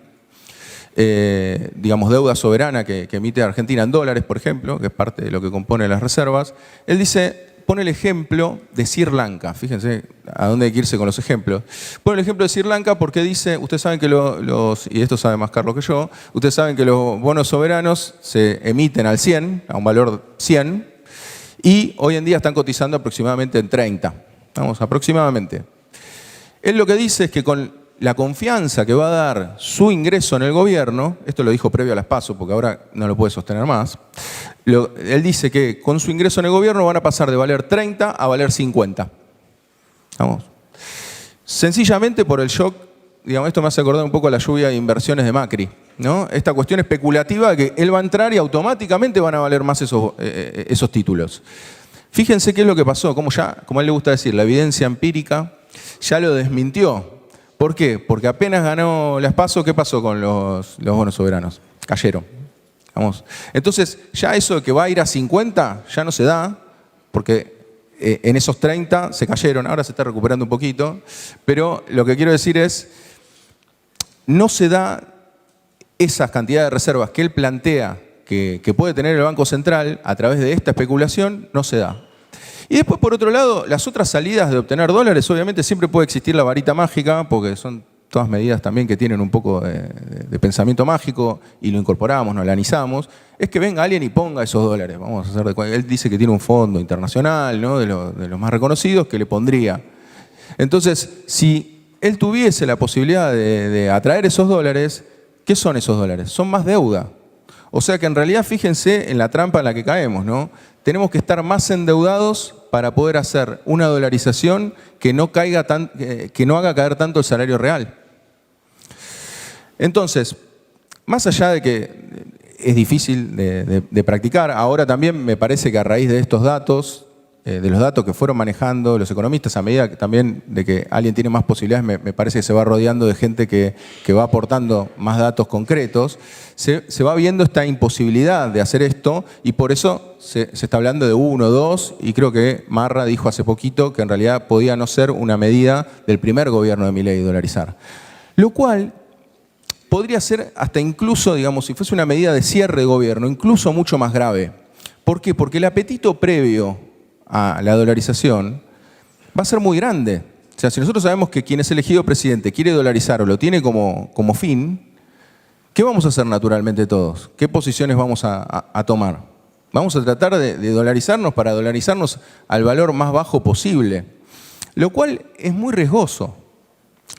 digamos deuda soberana que emite Argentina en dólares, por ejemplo, que es parte de lo que compone las reservas. Él dice, pone el ejemplo de Sri Lanka, fíjense a dónde hay que irse con los ejemplos. Pone el ejemplo de Sri Lanka porque dice, ustedes saben que y esto sabe más Carlos que yo, ustedes saben que los bonos soberanos se emiten al 100, a un valor 100, y hoy en día están cotizando aproximadamente en 30. Vamos, aproximadamente. Él lo que dice es que con la confianza que va a dar su ingreso en el gobierno, esto lo dijo previo a las PASO, porque ahora no lo puede sostener más, él dice que con su ingreso en el gobierno van a pasar de valer 30 a valer 50. Vamos. Sencillamente por el shock, digamos, esto me hace acordar un poco a la lluvia de inversiones de Macri, ¿no? Esta cuestión especulativa de que él va a entrar y automáticamente van a valer más esos títulos. Fíjense qué es lo que pasó, como a él le gusta decir, la evidencia empírica ya lo desmintió. ¿Por qué? Porque apenas ganó las PASO, ¿qué pasó con los bonos soberanos? Cayeron. Vamos. Entonces, ya eso de que va a ir a 50 ya no se da, porque en esos 30 se cayeron, ahora se está recuperando un poquito, pero lo que quiero decir es, no se da esas cantidades de reservas que él plantea que puede tener el Banco Central a través de esta especulación, no se da. Y después, por otro lado, las otras salidas de obtener dólares, obviamente siempre puede existir la varita mágica, porque son todas medidas también que tienen un poco de pensamiento mágico y lo incorporamos, lo analizamos, es que venga alguien y ponga esos dólares. Vamos a hacer él dice que tiene un fondo internacional, ¿no? de los más reconocidos, que le pondría. Entonces, si él tuviese la posibilidad de atraer esos dólares, ¿qué son esos dólares? Son más deuda. O sea que en realidad fíjense en la trampa en la que caemos, ¿no? Tenemos que estar más endeudados para poder hacer una dolarización que no haga caer tanto el salario real. Entonces, más allá de que es difícil de practicar, ahora también me parece que a raíz de estos datos, de los datos que fueron manejando los economistas, a medida que también de que alguien tiene más posibilidades, me parece que se va rodeando de gente que va aportando más datos concretos, se va viendo esta imposibilidad de hacer esto y por eso se está hablando de 1, 2 y creo que Marra dijo hace poquito que en realidad podía no ser una medida del primer gobierno de Milei dolarizar. Lo cual podría ser hasta incluso, digamos, si fuese una medida de cierre de gobierno, incluso mucho más grave. ¿Por qué? Porque el apetito previo a la dolarización va a ser muy grande. O sea, si nosotros sabemos que quien es elegido presidente quiere dolarizar o lo tiene como fin, ¿qué vamos a hacer naturalmente todos? ¿Qué posiciones vamos a tomar? Vamos a tratar de dolarizarnos para dolarizarnos al valor más bajo posible, lo cual es muy riesgoso.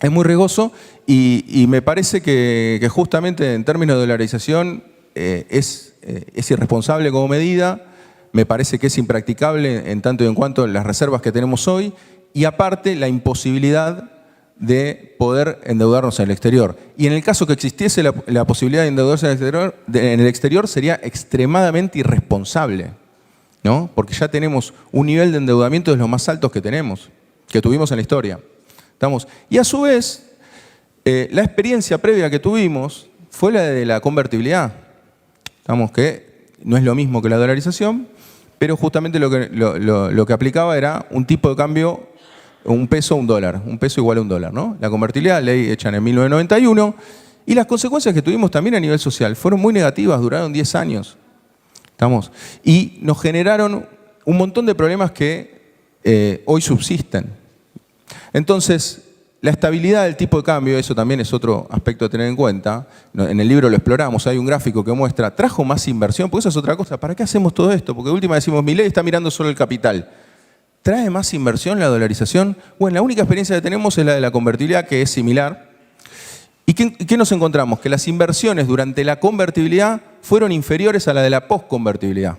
Es muy riesgoso y me parece que justamente en términos de dolarización es irresponsable como medida, me parece que es impracticable en tanto y en cuanto las reservas que tenemos hoy y aparte la imposibilidad de poder endeudarnos en el exterior. Y en el caso que existiese la posibilidad de endeudarse en el exterior sería extremadamente irresponsable, ¿no? Porque ya tenemos un nivel de endeudamiento de los más altos que tuvimos en la historia. Y a su vez, la experiencia previa que tuvimos fue la de la convertibilidad. Que no es lo mismo que la dolarización, pero justamente lo que aplicaba era un tipo de cambio, un peso a un dólar, un peso igual a un dólar, ¿no? La convertibilidad, ley hecha en 1991, y las consecuencias que tuvimos también a nivel social fueron muy negativas, duraron 10 años. Y nos generaron un montón de problemas que hoy subsisten. Entonces, la estabilidad del tipo de cambio, eso también es otro aspecto a tener en cuenta. En el libro lo exploramos, hay un gráfico que muestra, ¿trajo más inversión? Porque eso es otra cosa. ¿Para qué hacemos todo esto? Porque de última decimos, Milei está mirando solo el capital. ¿Trae más inversión la dolarización? Bueno, la única experiencia que tenemos es la de la convertibilidad, que es similar. ¿Y qué nos encontramos? Que las inversiones durante la convertibilidad fueron inferiores a la de la postconvertibilidad.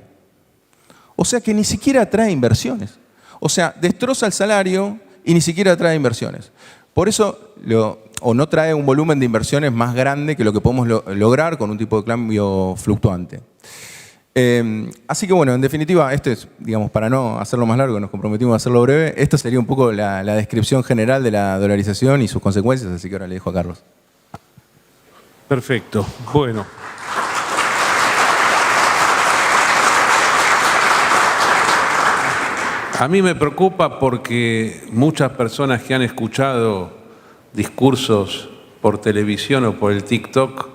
O sea que ni siquiera trae inversiones. O sea, destroza el salario y ni siquiera trae inversiones. Por eso, no trae un volumen de inversiones más grande que lo que podemos lograr con un tipo de cambio fluctuante. Así que bueno, en definitiva, esto es, digamos, para no hacerlo más largo, nos comprometimos a hacerlo breve, esto sería un poco la descripción general de la dolarización y sus consecuencias, así que ahora le dejo a Carlos. Perfecto. Bueno. A mí me preocupa porque muchas personas que han escuchado discursos por televisión o por el TikTok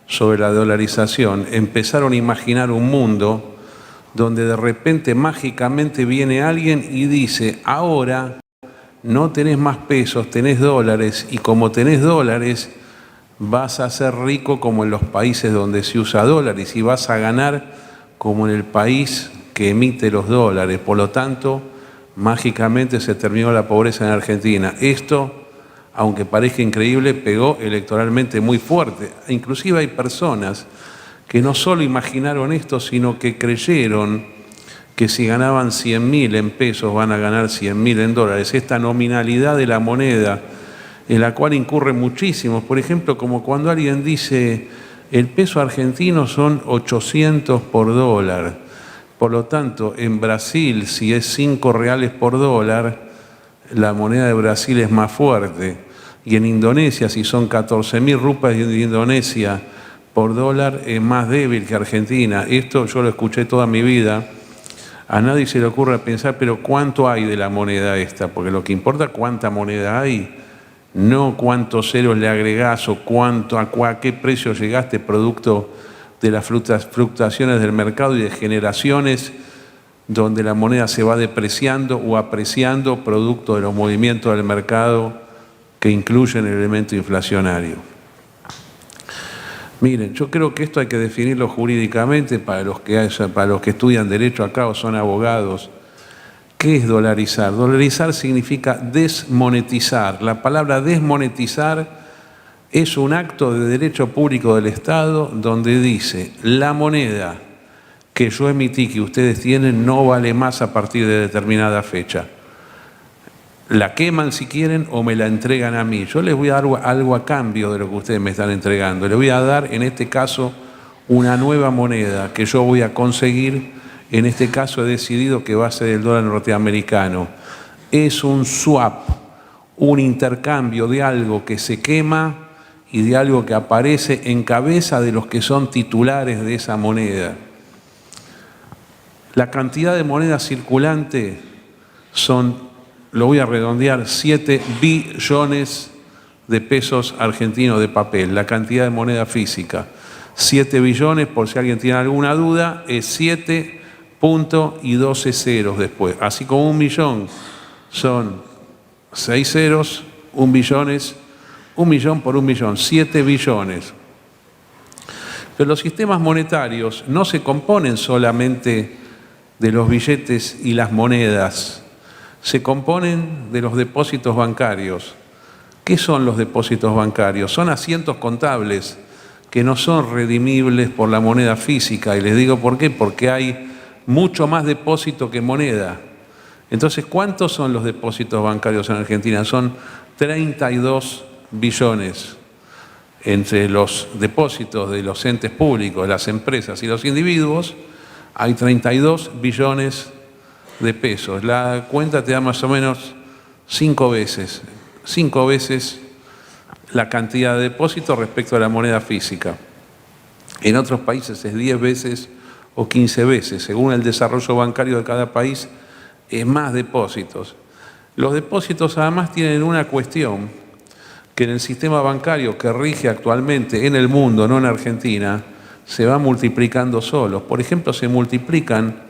sobre la dolarización empezaron a imaginar un mundo donde de repente mágicamente viene alguien y dice, ahora no tenés más pesos, tenés dólares y como tenés dólares vas a ser rico como en los países donde se usa dólares y vas a ganar como en el país que emite los dólares. Por lo tanto, mágicamente se terminó la pobreza en Argentina. Esto, aunque parezca increíble, pegó electoralmente muy fuerte. Inclusive hay personas que no solo imaginaron esto, sino que creyeron que si ganaban 100.000 en pesos van a ganar 100.000 en dólares. Esta nominalidad de la moneda en la cual incurren muchísimos. Por ejemplo, como cuando alguien dice el peso argentino son 800 por dólar. Por lo tanto, en Brasil, si es 5 reales por dólar, la moneda de Brasil es más fuerte. Y en Indonesia, si son 14.000 rupias de Indonesia por dólar, es más débil que Argentina. Esto yo lo escuché toda mi vida. A nadie se le ocurre pensar, pero ¿cuánto hay de la moneda esta? Porque lo que importa es cuánta moneda hay, no cuántos ceros le agregás o a qué precio llegaste producto de las fluctuaciones del mercado y de generaciones donde la moneda se va depreciando o apreciando producto de los movimientos del mercado que incluyen el elemento inflacionario. Miren, yo creo que esto hay que definirlo jurídicamente para los que estudian Derecho acá o son abogados. ¿Qué es dolarizar? Dolarizar significa desmonetizar. La palabra desmonetizar es un acto de derecho público del Estado donde dice la moneda que yo emití, que ustedes tienen, no vale más a partir de determinada fecha. La queman si quieren o me la entregan a mí. Yo les voy a dar algo a cambio de lo que ustedes me están entregando. Les voy a dar, en este caso, una nueva moneda que yo voy a conseguir. En este caso he decidido que va a ser el dólar norteamericano. Es un swap, un intercambio de algo que se quema y de algo que aparece en cabeza de los que son titulares de esa moneda. La cantidad de moneda circulante son, lo voy a redondear, 7 billones de pesos argentinos de papel, la cantidad de moneda física. 7 billones, por si alguien tiene alguna duda, es 7 puntos y 12 ceros después. Así como 1 millón son 6 ceros, 1 billón es 1 millón por 1 millón, 7 billones. Pero los sistemas monetarios no se componen solamente de los billetes y las monedas, se componen de los depósitos bancarios. ¿Qué son los depósitos bancarios? Son asientos contables que no son redimibles por la moneda física. Y les digo por qué, porque hay mucho más depósito que moneda. Entonces, ¿cuántos son los depósitos bancarios en Argentina? Son 32 billones entre los depósitos de los entes públicos, las empresas y los individuos. Hay 32 billones de pesos. La cuenta te da más o menos 5 veces la cantidad de depósitos respecto a la moneda física. En otros países es 10 veces o 15 veces. Según el desarrollo bancario de cada país, es más depósitos. Los depósitos además tienen una cuestión, que en el sistema bancario que rige actualmente en el mundo, no en Argentina, se va multiplicando solos. Por ejemplo, se multiplican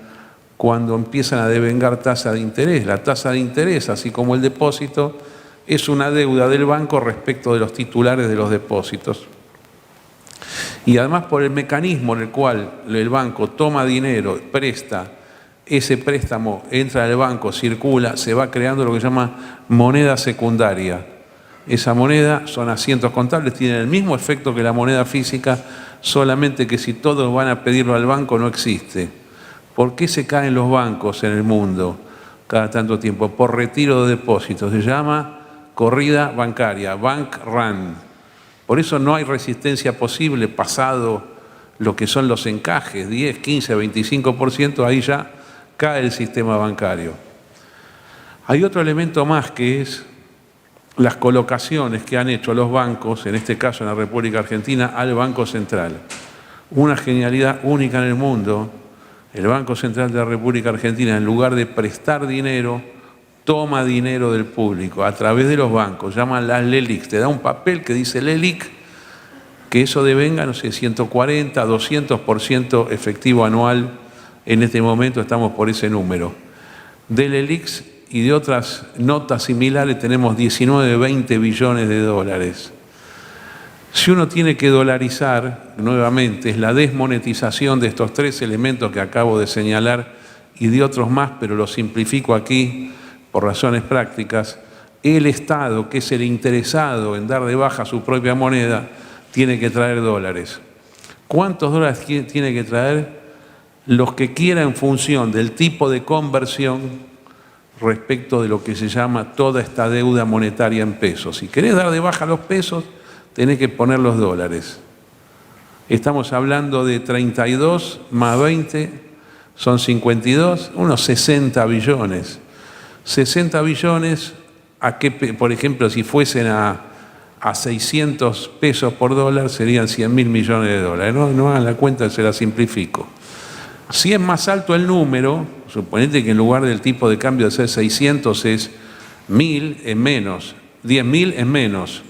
cuando empiezan a devengar tasa de interés. La tasa de interés, así como el depósito, es una deuda del banco respecto de los titulares de los depósitos. Y además por el mecanismo en el cual el banco toma dinero, presta, ese préstamo entra al banco, circula, se va creando lo que se llama moneda secundaria. Esa moneda son asientos contables, tienen el mismo efecto que la moneda física, solamente que si todos van a pedirlo al banco no existe. ¿Por qué se caen los bancos en el mundo cada tanto tiempo? Por retiro de depósitos. Se llama corrida bancaria, bank run. Por eso no hay resistencia posible pasado lo que son los encajes, 10, 15, 25%, ahí ya cae el sistema bancario. Hay otro elemento más que es las colocaciones que han hecho los bancos, en este caso en la República Argentina, al Banco Central. Una genialidad única en el mundo. El Banco Central de la República Argentina, en lugar de prestar dinero, toma dinero del público a través de los bancos, llaman las LELIC. Te da un papel que dice LELIC, que eso devenga, no sé, 140, 200% efectivo anual. En este momento estamos por ese número. De LELIC y de otras notas similares tenemos 19, 20 billones de dólares. Si uno tiene que dolarizar, nuevamente, es la desmonetización de estos 3 elementos que acabo de señalar y de otros más, pero los simplifico aquí por razones prácticas. El Estado, que es el interesado en dar de baja su propia moneda, tiene que traer dólares. ¿Cuántos dólares tiene que traer? Los que quiera en función del tipo de conversión respecto de lo que se llama toda esta deuda monetaria en pesos. Si querés dar de baja los pesos, tenés que poner los dólares. Estamos hablando de 32 más 20, son 52, unos 60 billones. 60 billones, ¿a qué, por ejemplo, si fuesen a 600 pesos por dólar, serían 100.000 millones de dólares? No hagan la cuenta, se la simplifico. Si es más alto el número, suponete que en lugar del tipo de cambio de ser 600 es 1.000, es menos, 10.000 es menos.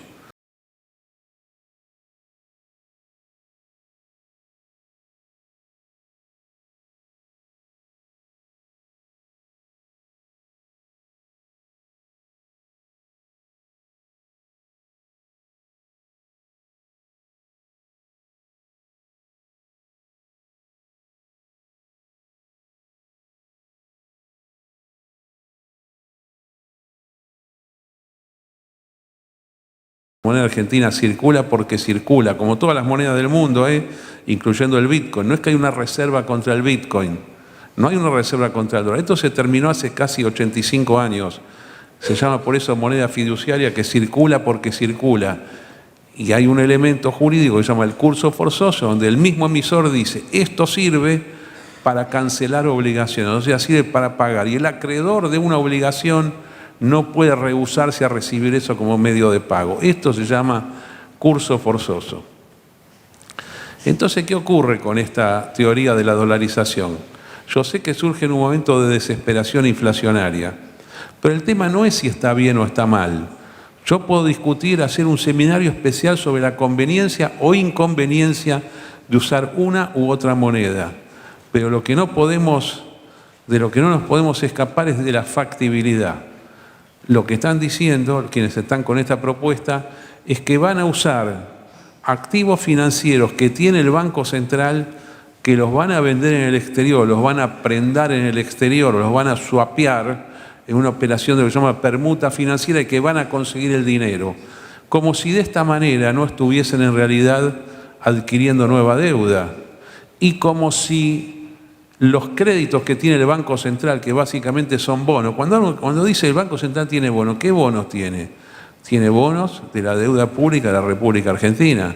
La moneda argentina circula porque circula, como todas las monedas del mundo, incluyendo el Bitcoin. No es que hay una reserva contra el Bitcoin, no hay una reserva contra el dólar. Esto se terminó hace casi 85 años. Se llama por eso moneda fiduciaria, que circula porque circula. Y hay un elemento jurídico que se llama el curso forzoso, donde el mismo emisor dice, esto sirve para cancelar obligaciones, o sea, sirve para pagar. Y el acreedor de una obligación no puede rehusarse a recibir eso como medio de pago. Esto se llama curso forzoso. Entonces, ¿qué ocurre con esta teoría de la dolarización? Yo sé que surge en un momento de desesperación inflacionaria, pero el tema no es si está bien o está mal. Yo puedo discutir, hacer un seminario especial sobre la conveniencia o inconveniencia de usar una u otra moneda, pero de lo que no nos podemos escapar es de la factibilidad. Lo que están diciendo quienes están con esta propuesta es que van a usar activos financieros que tiene el Banco Central, que los van a vender en el exterior, los van a prendar en el exterior, los van a swapear en una operación de lo que se llama permuta financiera y que van a conseguir el dinero. Como si de esta manera no estuviesen en realidad adquiriendo nueva deuda. Y como si los créditos que tiene el Banco Central, que básicamente son bonos, cuando dice el Banco Central tiene bonos, ¿qué bonos tiene? Tiene bonos de la deuda pública de la República Argentina.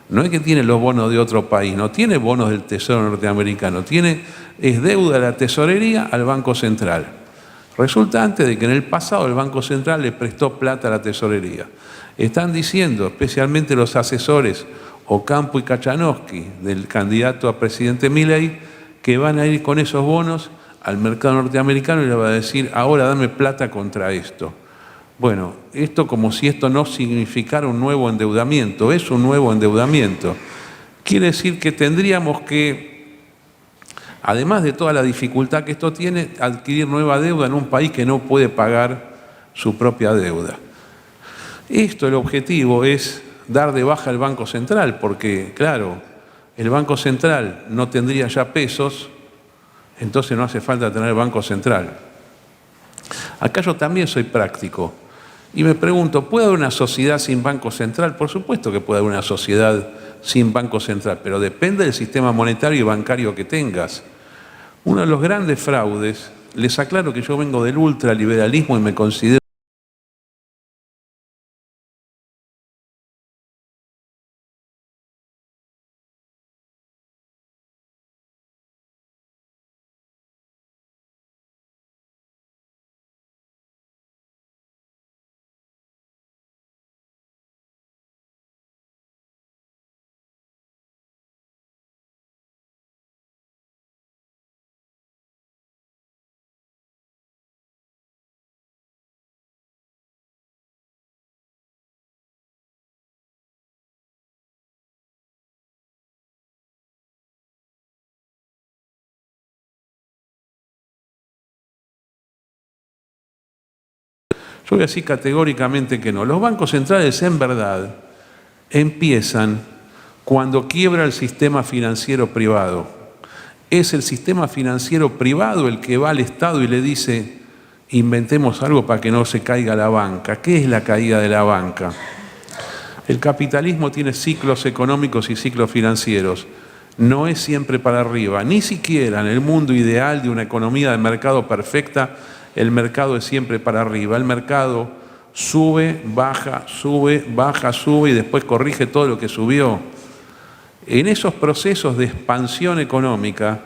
No es que tiene los bonos de otro país, no tiene bonos del Tesoro norteamericano, es deuda de la tesorería al Banco Central. Resultante de que en el pasado el Banco Central le prestó plata a la tesorería. Están diciendo, especialmente los asesores Ocampo y Kachanowski del candidato a presidente Milei, que van a ir con esos bonos al mercado norteamericano y le va a decir, ahora dame plata contra esto. Bueno, esto como si esto no significara un nuevo endeudamiento, es un nuevo endeudamiento. Quiere decir que tendríamos que, además de toda la dificultad que esto tiene, adquirir nueva deuda en un país que no puede pagar su propia deuda. El objetivo es dar de baja al Banco Central, porque, claro, el Banco Central no tendría ya pesos, entonces no hace falta tener Banco Central. Acá yo también soy práctico y me pregunto, ¿puede haber una sociedad sin Banco Central? Por supuesto que puede haber una sociedad sin Banco Central, pero depende del sistema monetario y bancario que tengas. Uno de los grandes fraudes, les aclaro que yo vengo del ultraliberalismo y me considero yo voy a decir categóricamente que no. Los bancos centrales, en verdad, empiezan cuando quiebra el sistema financiero privado. Es el sistema financiero privado el que va al Estado y le dice, inventemos algo para que no se caiga la banca. ¿Qué es la caída de la banca? El capitalismo tiene ciclos económicos y ciclos financieros. No es siempre para arriba, ni siquiera en el mundo ideal de una economía de mercado perfecta, el mercado es siempre para arriba. El mercado sube, baja, sube y después corrige todo lo que subió. En esos procesos de expansión económica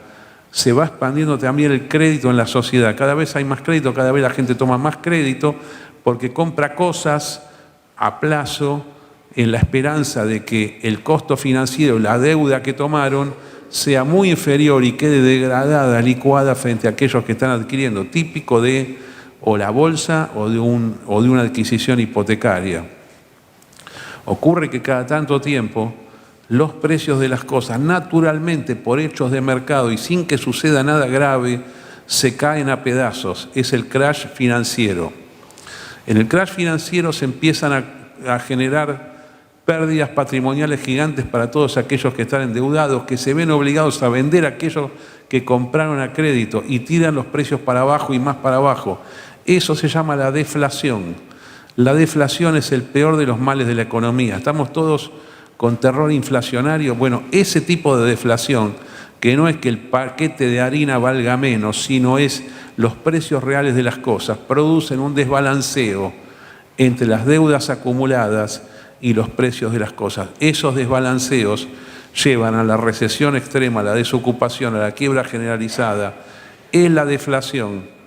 se va expandiendo también el crédito en la sociedad. Cada vez hay más crédito, cada vez la gente toma más crédito porque compra cosas a plazo en la esperanza de que el costo financiero, la deuda que tomaron, sea muy inferior y quede degradada, licuada frente a aquellos que están adquiriendo, típico de o la bolsa o de una adquisición hipotecaria. Ocurre que cada tanto tiempo los precios de las cosas, naturalmente por hechos de mercado y sin que suceda nada grave, se caen a pedazos. Es el crash financiero. En el crash financiero se empiezan a generar pérdidas patrimoniales gigantes para todos aquellos que están endeudados, que se ven obligados a vender aquellos que compraron a crédito y tiran los precios para abajo y más para abajo. Eso se llama la deflación. La deflación es el peor de los males de la economía. Estamos todos con terror inflacionario. Bueno, ese tipo de deflación, que no es que el paquete de harina valga menos, sino es los precios reales de las cosas, producen un desbalanceo entre las deudas acumuladas y los precios de las cosas. Esos desbalanceos llevan a la recesión extrema, a la desocupación, a la quiebra generalizada. Es la deflación.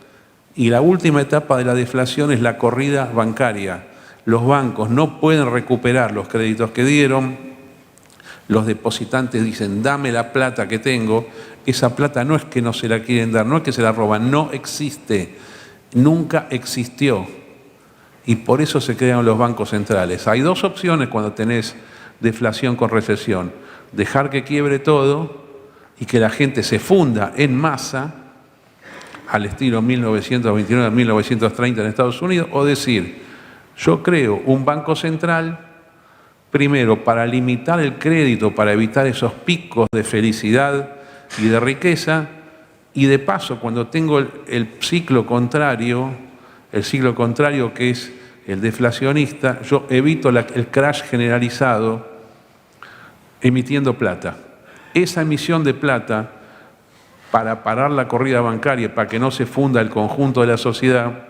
Y la última etapa de la deflación es la corrida bancaria. Los bancos no pueden recuperar los créditos que dieron. Los depositantes dicen, dame la plata que tengo. Esa plata no es que no se la quieren dar, no es que se la roban, no existe. Nunca existió. Y por eso se crean los bancos centrales. Hay dos opciones cuando tenés deflación con recesión. Dejar que quiebre todo y que la gente se funda en masa, al estilo 1929-1930 en Estados Unidos, o decir, yo creo un banco central, primero para limitar el crédito, para evitar esos picos de felicidad y de riqueza, y de paso, cuando tengo el ciclo contrario que es el deflacionista, yo evito el crash generalizado emitiendo plata. Esa emisión de plata para parar la corrida bancaria, para que no se funda el conjunto de la sociedad,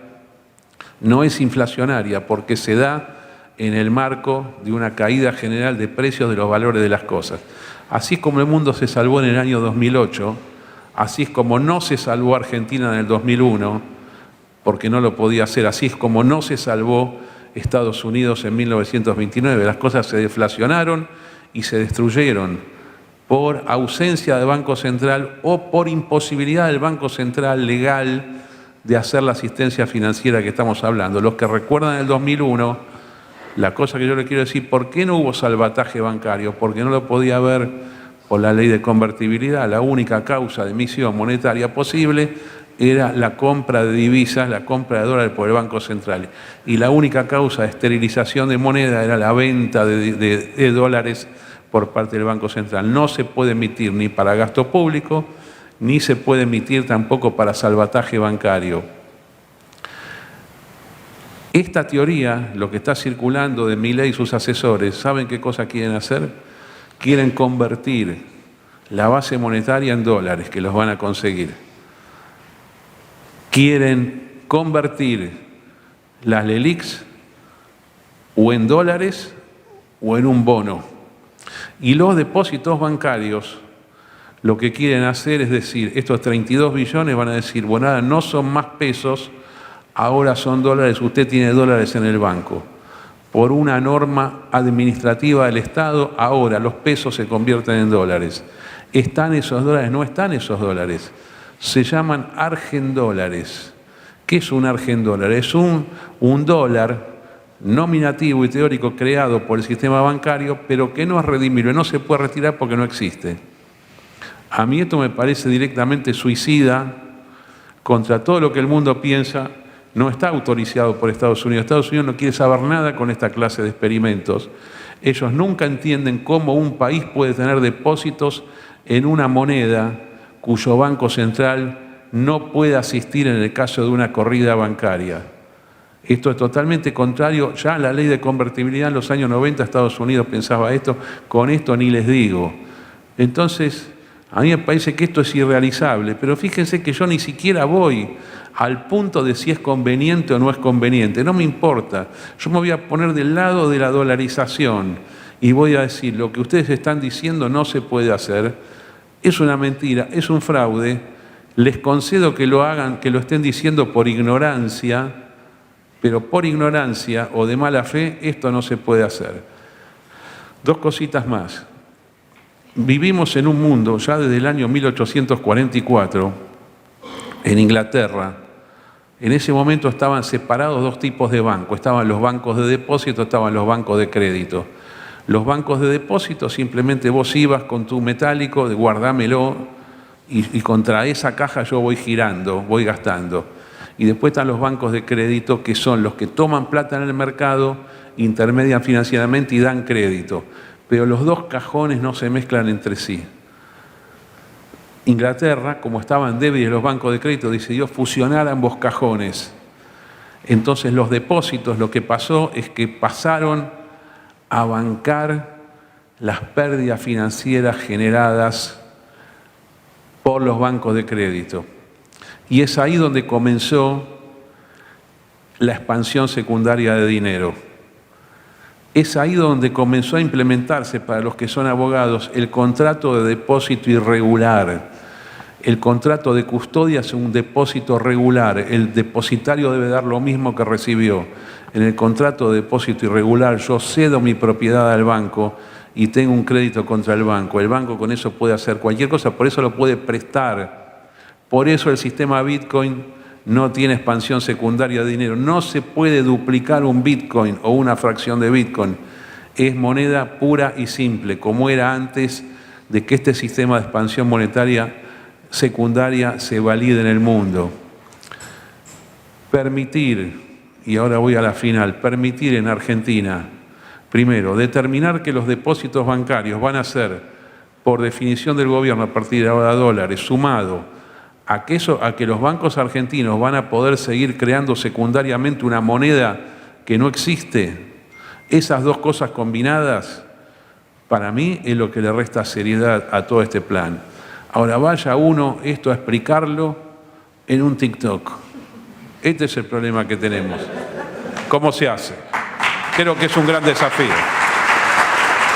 no es inflacionaria porque se da en el marco de una caída general de precios de los valores de las cosas. Así como el mundo se salvó en el año 2008, así es como no se salvó Argentina en el 2001, porque no lo podía hacer, así es como no se salvó Estados Unidos en 1929. Las cosas se deflacionaron y se destruyeron por ausencia de Banco Central o por imposibilidad del Banco Central legal de hacer la asistencia financiera que estamos hablando. Los que recuerdan el 2001, la cosa que yo le quiero decir, ¿por qué no hubo salvataje bancario? Porque no lo podía haber por la ley de convertibilidad. La única causa de emisión monetaria posible era la compra de divisas, la compra de dólares por el Banco Central. Y la única causa de esterilización de moneda era la venta de dólares por parte del Banco Central. No se puede emitir ni para gasto público, ni se puede emitir tampoco para salvataje bancario. Esta teoría, lo que está circulando de Milei y sus asesores, ¿saben qué cosa quieren hacer? Quieren convertir la base monetaria en dólares, que los van a conseguir. Quieren convertir las LELIQs o en dólares o en un bono. Y los depósitos bancarios lo que quieren hacer es decir, estos 32 billones van a decir, bueno, nada, no son más pesos, ahora son dólares, usted tiene dólares en el banco. Por una norma administrativa del Estado, ahora los pesos se convierten en dólares. ¿Están esos dólares? No están esos dólares. Se llaman argendólares. ¿Qué es un argendólar? Es un dólar nominativo y teórico creado por el sistema bancario, pero que no es redimible, no se puede retirar porque no existe. A mí esto me parece directamente suicida contra todo lo que el mundo piensa. No está autorizado por Estados Unidos. Estados Unidos no quiere saber nada con esta clase de experimentos. Ellos nunca entienden cómo un país puede tener depósitos en una moneda cuyo Banco Central no puede asistir en el caso de una corrida bancaria. Esto es totalmente contrario, ya la ley de convertibilidad en los años 90 Estados Unidos pensaba esto, con esto ni les digo. Entonces, a mí me parece que esto es irrealizable, pero fíjense que yo ni siquiera voy al punto de si es conveniente o no es conveniente, no me importa. Yo me voy a poner del lado de la dolarización y voy a decir, lo que ustedes están diciendo no se puede hacer, es una mentira, es un fraude, les concedo que lo hagan, que lo estén diciendo por ignorancia, pero por ignorancia o de mala fe, esto no se puede hacer. Dos cositas más. Vivimos en un mundo, ya desde el año 1844, en Inglaterra, en ese momento estaban separados dos tipos de bancos. Estaban los bancos de depósito, estaban los bancos de crédito. Los bancos de depósito, simplemente vos ibas con tu metálico, de guardámelo, y contra esa caja yo voy girando, voy gastando. Y después están los bancos de crédito, que son los que toman plata en el mercado, intermedian financieramente y dan crédito. Pero los dos cajones no se mezclan entre sí. Inglaterra, como estaban débiles los bancos de crédito, decidió fusionar ambos cajones. Entonces los depósitos, lo que pasó es que pasaron a bancar las pérdidas financieras generadas por los bancos de crédito. Y es ahí donde comenzó la expansión secundaria de dinero. Es ahí donde comenzó a implementarse, para los que son abogados, el contrato de depósito irregular. El contrato de custodia es un depósito regular. El depositario debe dar lo mismo que recibió. En el contrato de depósito irregular yo cedo mi propiedad al banco y tengo un crédito contra el banco. El banco con eso puede hacer cualquier cosa, por eso lo puede prestar. Por eso el sistema Bitcoin no tiene expansión secundaria de dinero. No se puede duplicar un Bitcoin o una fracción de Bitcoin. Es moneda pura y simple, como era antes de que este sistema de expansión monetaria secundaria se valide en el mundo. Permitir, y ahora voy a la final, permitir en Argentina, primero, determinar que los depósitos bancarios van a ser, por definición del gobierno a partir de ahora, dólares, sumado a que los bancos argentinos van a poder seguir creando secundariamente una moneda que no existe. Esas dos cosas combinadas, para mí, es lo que le resta seriedad a todo este plan. Ahora vaya uno esto a explicarlo en un TikTok. Este es el problema que tenemos. ¿Cómo se hace? Creo que es un gran desafío.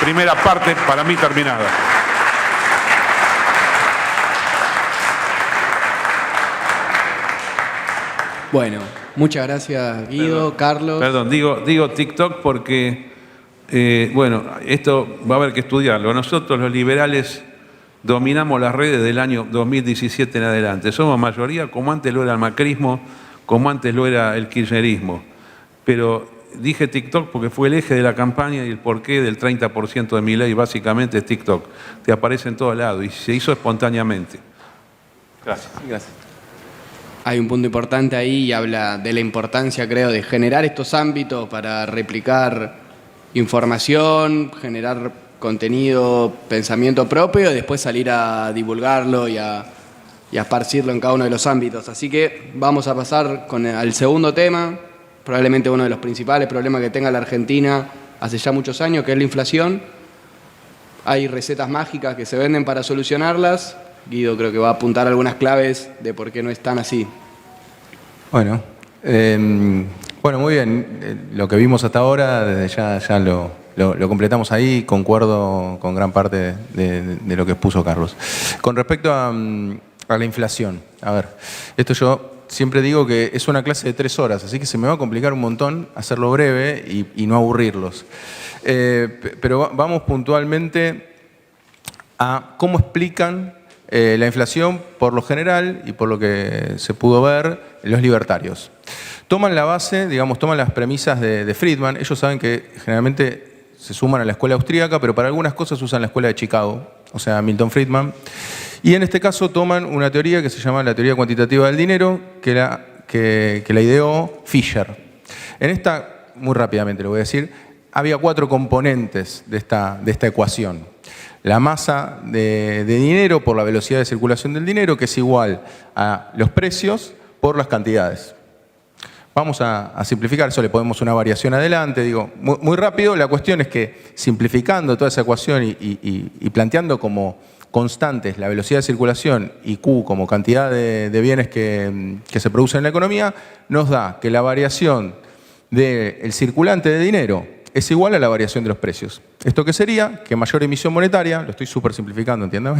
Primera parte para mí terminada. Bueno, muchas gracias Guido, Carlos. Perdón, digo TikTok porque, bueno, esto va a haber que estudiarlo. Nosotros los liberales dominamos las redes del año 2017 en adelante. Somos mayoría, como antes lo era el macrismo, como antes lo era el kirchnerismo. Pero dije TikTok porque fue el eje de la campaña y el porqué del 30% de mi ley, básicamente es TikTok. Te aparece en todos lados y se hizo espontáneamente. Gracias. Gracias. Hay un punto importante ahí y habla de la importancia, creo, de generar estos ámbitos para replicar información, generar contenido, pensamiento propio y después salir a divulgarlo y a esparcirlo en cada uno de los ámbitos. Así que vamos a pasar al segundo tema, probablemente uno de los principales problemas que tenga la Argentina hace ya muchos años, que es la inflación. Hay recetas mágicas que se venden para solucionarlas. Guido creo que va a apuntar algunas claves de por qué no es tan así. Bueno, muy bien. Lo que vimos hasta ahora, desde ya lo completamos ahí, concuerdo con gran parte de lo que expuso Carlos. Con respecto a la inflación, a ver, esto yo siempre digo que es una clase de 3 horas, así que se me va a complicar un montón hacerlo breve y no aburrirlos. Pero vamos puntualmente a cómo explican la inflación por lo general y por lo que se pudo ver los libertarios. Toman la base, digamos, toman las premisas de Friedman. Ellos saben que generalmente se suman a la escuela austríaca, pero para algunas cosas usan la escuela de Chicago, o sea, Milton Friedman. Y en este caso toman una teoría que se llama la teoría cuantitativa del dinero, que la ideó Fisher. En esta, muy rápidamente lo voy a decir, había 4 componentes de esta ecuación. La masa de dinero por la velocidad de circulación del dinero, que es igual a los precios por las cantidades. Vamos a simplificar, eso le ponemos una variación adelante. Digo, muy rápido, la cuestión es que simplificando toda esa ecuación y planteando como constantes la velocidad de circulación y Q como cantidad de bienes que se producen en la economía, nos da que la variación del circulante de dinero es igual a la variación de los precios. ¿Esto qué sería? Que mayor emisión monetaria, lo estoy súper simplificando, ¿entiendes?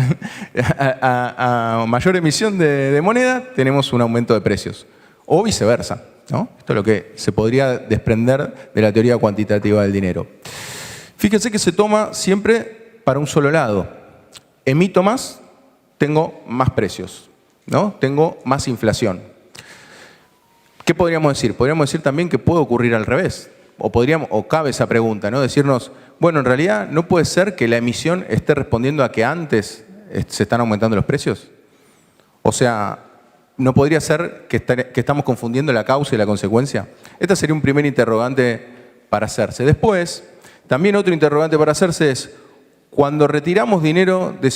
a mayor emisión de moneda tenemos un aumento de precios. O viceversa, ¿no? Esto es lo que se podría desprender de la teoría cuantitativa del dinero. Fíjense que se toma siempre para un solo lado. Emito más, tengo más precios, ¿no? Tengo más inflación. ¿Qué podríamos decir? Podríamos decir también que puede ocurrir al revés. O cabe esa pregunta, ¿no? Decirnos, bueno, en realidad no puede ser que la emisión esté respondiendo a que antes se están aumentando los precios. O sea, ¿no podría ser que estamos confundiendo la causa y la consecuencia? Este sería un primer interrogante para hacerse. Después, también otro interrogante para hacerse es, cuando retiramos dinero de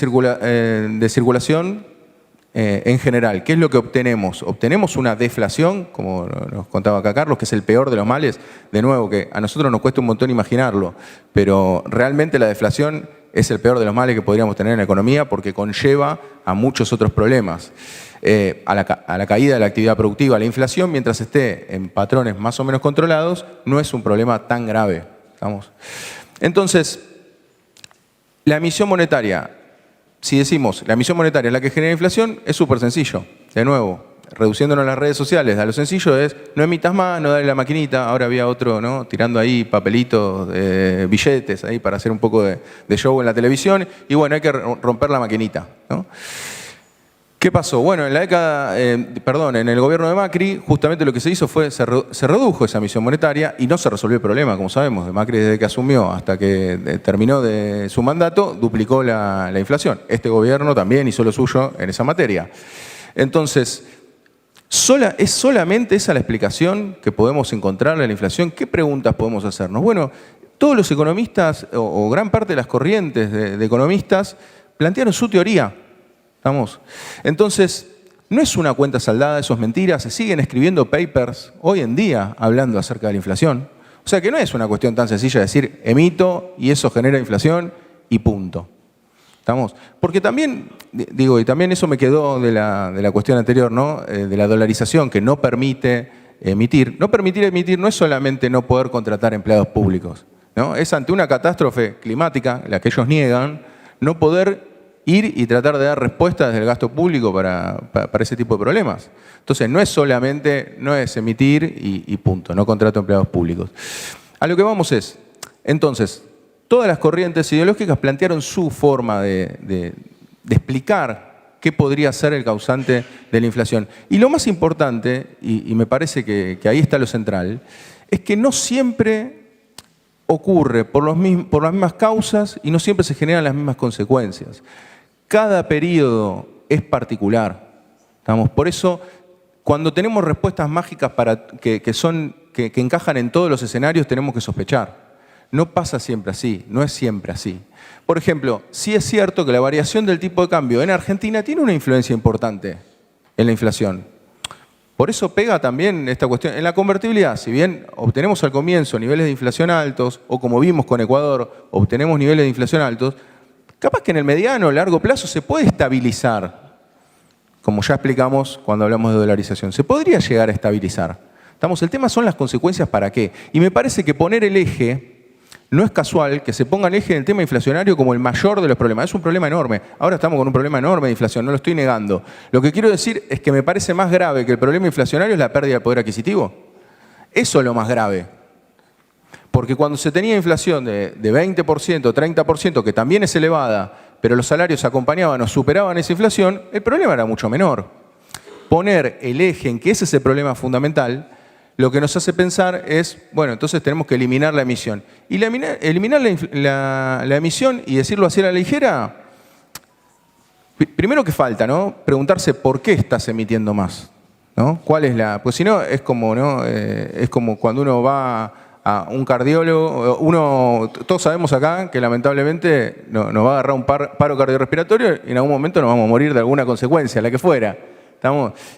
circulación, en general, ¿qué es lo que obtenemos? Obtenemos una deflación, como nos contaba acá Carlos, que es el peor de los males. De nuevo, que a nosotros nos cuesta un montón imaginarlo, pero realmente la deflación es el peor de los males que podríamos tener en la economía porque conlleva a muchos otros problemas. A la caída de la actividad productiva, la inflación, mientras esté en patrones más o menos controlados, no es un problema tan grave. ¿Estamos? Entonces, la emisión monetaria, si decimos la emisión monetaria es la que genera inflación, es súper sencillo. De nuevo, reduciéndonos las redes sociales, a lo sencillo es no emitas más, no dale la maquinita. Ahora había otro, ¿no?, tirando ahí papelitos, billetes ahí para hacer un poco de show en la televisión. Y bueno, hay que romper la maquinita, ¿no? ¿Qué pasó? Bueno, en la década, en el gobierno de Macri, justamente lo que se hizo fue, se redujo esa emisión monetaria y no se resolvió el problema, como sabemos. De Macri, desde que asumió hasta que terminó de su mandato, duplicó la inflación. Este gobierno también hizo lo suyo en esa materia. Entonces, ¿es solamente esa la explicación que podemos encontrar de la inflación? ¿Qué preguntas podemos hacernos? Bueno, todos los economistas, o gran parte de las corrientes de economistas, plantearon su teoría. ¿Estamos? Entonces, no es una cuenta saldada, eso es mentira. Se siguen escribiendo papers hoy en día hablando acerca de la inflación. O sea que no es una cuestión tan sencilla de decir emito y eso genera inflación y punto. ¿Estamos? Porque también, digo, y también eso me quedó de la cuestión anterior, ¿no? De la dolarización que no permite emitir. No permitir emitir no es solamente no poder contratar empleados públicos, ¿no? Es ante una catástrofe climática, la que ellos niegan, no poder ir y tratar de dar respuestas desde el gasto público para ese tipo de problemas. Entonces, no es solamente, no es emitir y punto, no contrato empleados públicos. A lo que vamos es, entonces, todas las corrientes ideológicas plantearon su forma de explicar qué podría ser el causante de la inflación. Y lo más importante, y me parece que ahí está lo central, es que no siempre ocurre por las mismas causas y no siempre se generan las mismas consecuencias. Cada periodo es particular. ¿Estamos? Por eso, cuando tenemos respuestas mágicas que encajan en todos los escenarios, tenemos que sospechar. No pasa siempre así, no es siempre así. Por ejemplo, sí es cierto que la variación del tipo de cambio en Argentina tiene una influencia importante en la inflación. Por eso pega también esta cuestión. En la convertibilidad, si bien obtenemos al comienzo niveles de inflación altos, o como vimos con Ecuador, obtenemos niveles de inflación altos, capaz que en el mediano o largo plazo se puede estabilizar, como ya explicamos cuando hablamos de dolarización. Se podría llegar a estabilizar. El tema son las consecuencias para qué. Y me parece que poner el eje, no es casual que se ponga el eje del tema inflacionario como el mayor de los problemas. Es un problema enorme. Ahora estamos con un problema enorme de inflación, no lo estoy negando. Lo que quiero decir es que me parece más grave que el problema inflacionario es la pérdida de poder adquisitivo. Eso es lo más grave. Porque cuando se tenía inflación de 20%, 30%, que también es elevada, pero los salarios acompañaban o superaban esa inflación, el problema era mucho menor. Poner el eje en que ese es el problema fundamental, lo que nos hace pensar es, bueno, entonces tenemos que eliminar la emisión. Y eliminar la emisión y decirlo así a la ligera, primero que falta, ¿no? Preguntarse por qué estás emitiendo más, ¿no? ¿Cuál es la...? Pues si no, es como, ¿no? Es como cuando uno va a un cardiólogo, todos sabemos acá que lamentablemente nos va a agarrar un paro cardiorrespiratorio y en algún momento nos vamos a morir de alguna consecuencia, la que fuera.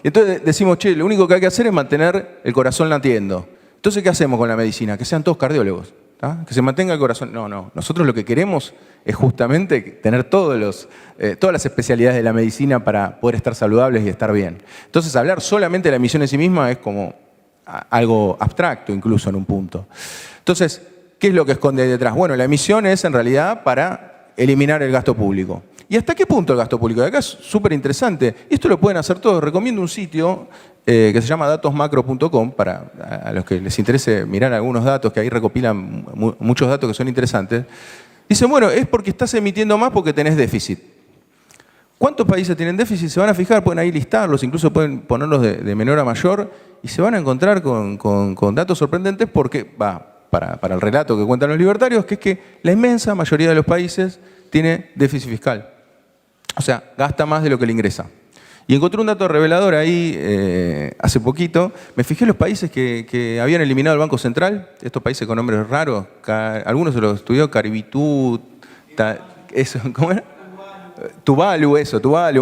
Entonces decimos, che, lo único que hay que hacer es mantener el corazón latiendo. Entonces, ¿qué hacemos con la medicina? Que sean todos cardiólogos, ¿tá? Que se mantenga el corazón. No. Nosotros lo que queremos es justamente tener todas las especialidades de la medicina para poder estar saludables y estar bien. Entonces, hablar solamente de la emisión en sí misma es como algo abstracto, incluso en un punto. Entonces, ¿qué es lo que esconde ahí detrás? Bueno, la emisión es en realidad para eliminar el gasto público. ¿Y hasta qué punto el gasto público? De acá es súper interesante. Esto lo pueden hacer todos. Recomiendo un sitio que se llama datosmacro.com para a los que les interese mirar algunos datos, que ahí recopilan muchos datos que son interesantes. Dicen, bueno, es porque estás emitiendo más porque tenés déficit. ¿Cuántos países tienen déficit? Se van a fijar, pueden ahí listarlos, incluso pueden ponerlos de menor a mayor y se van a encontrar con datos sorprendentes porque, para el relato que cuentan los libertarios, que es que la inmensa mayoría de los países tiene déficit fiscal. O sea, gasta más de lo que le ingresa. Y encontré un dato revelador ahí hace poquito. Me fijé en los países que habían eliminado el Banco Central, estos países con nombres raros, algunos se los estudió, Caribitú, ¿cómo era? Tuvalu,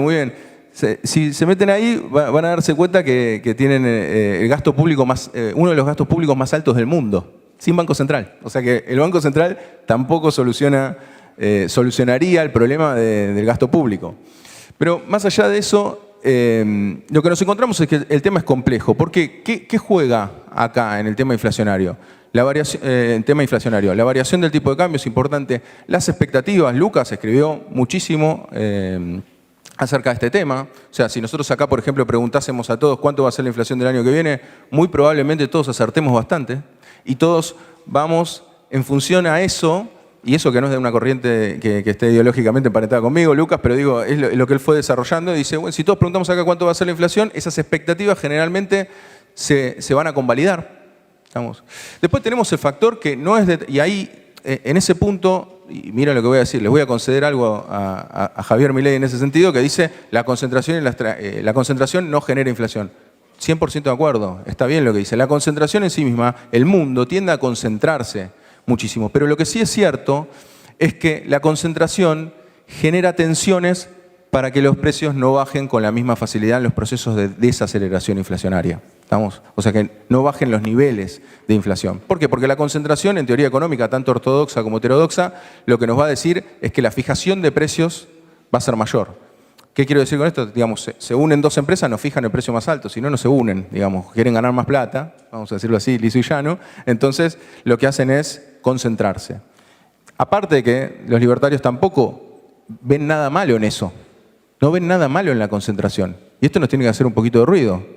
muy bien. Si se meten ahí, van a darse cuenta que tienen el gasto público uno de los gastos públicos más altos del mundo, sin Banco Central. O sea que el Banco Central tampoco solucionaría el problema del gasto público. Pero más allá de eso, lo que nos encontramos es que el tema es complejo. ¿Por qué? ¿Qué juega acá en el tema inflacionario? La variación del tipo de cambio es importante. Las expectativas, Lucas escribió muchísimo acerca de este tema. O sea, si nosotros acá, por ejemplo, preguntásemos a todos cuánto va a ser la inflación del año que viene, muy probablemente todos acertemos bastante y todos vamos en función a eso, y eso que no es de una corriente que esté ideológicamente emparentada conmigo, Lucas, pero digo, es lo que él fue desarrollando y dice, bueno, si todos preguntamos acá cuánto va a ser la inflación, esas expectativas generalmente se van a convalidar. Después tenemos el factor que no es y ahí, en ese punto, y mira lo que voy a decir, les voy a conceder algo a Javier Milei en ese sentido, que dice la concentración no genera inflación. 100% de acuerdo, está bien lo que dice. La concentración en sí misma, el mundo tiende a concentrarse muchísimo, pero lo que sí es cierto es que la concentración genera tensiones para que los precios no bajen con la misma facilidad en los procesos de desaceleración inflacionaria. O sea, que no bajen los niveles de inflación. ¿Por qué? Porque la concentración en teoría económica, tanto ortodoxa como heterodoxa, lo que nos va a decir es que la fijación de precios va a ser mayor. ¿Qué quiero decir con esto? Digamos, se unen dos empresas, no fijan el precio más alto, si no, no se unen. Digamos, quieren ganar más plata, vamos a decirlo así, liso y llano. Entonces, lo que hacen es concentrarse. Aparte de que los libertarios tampoco ven nada malo en eso. No ven nada malo en la concentración. Y esto nos tiene que hacer un poquito de ruido.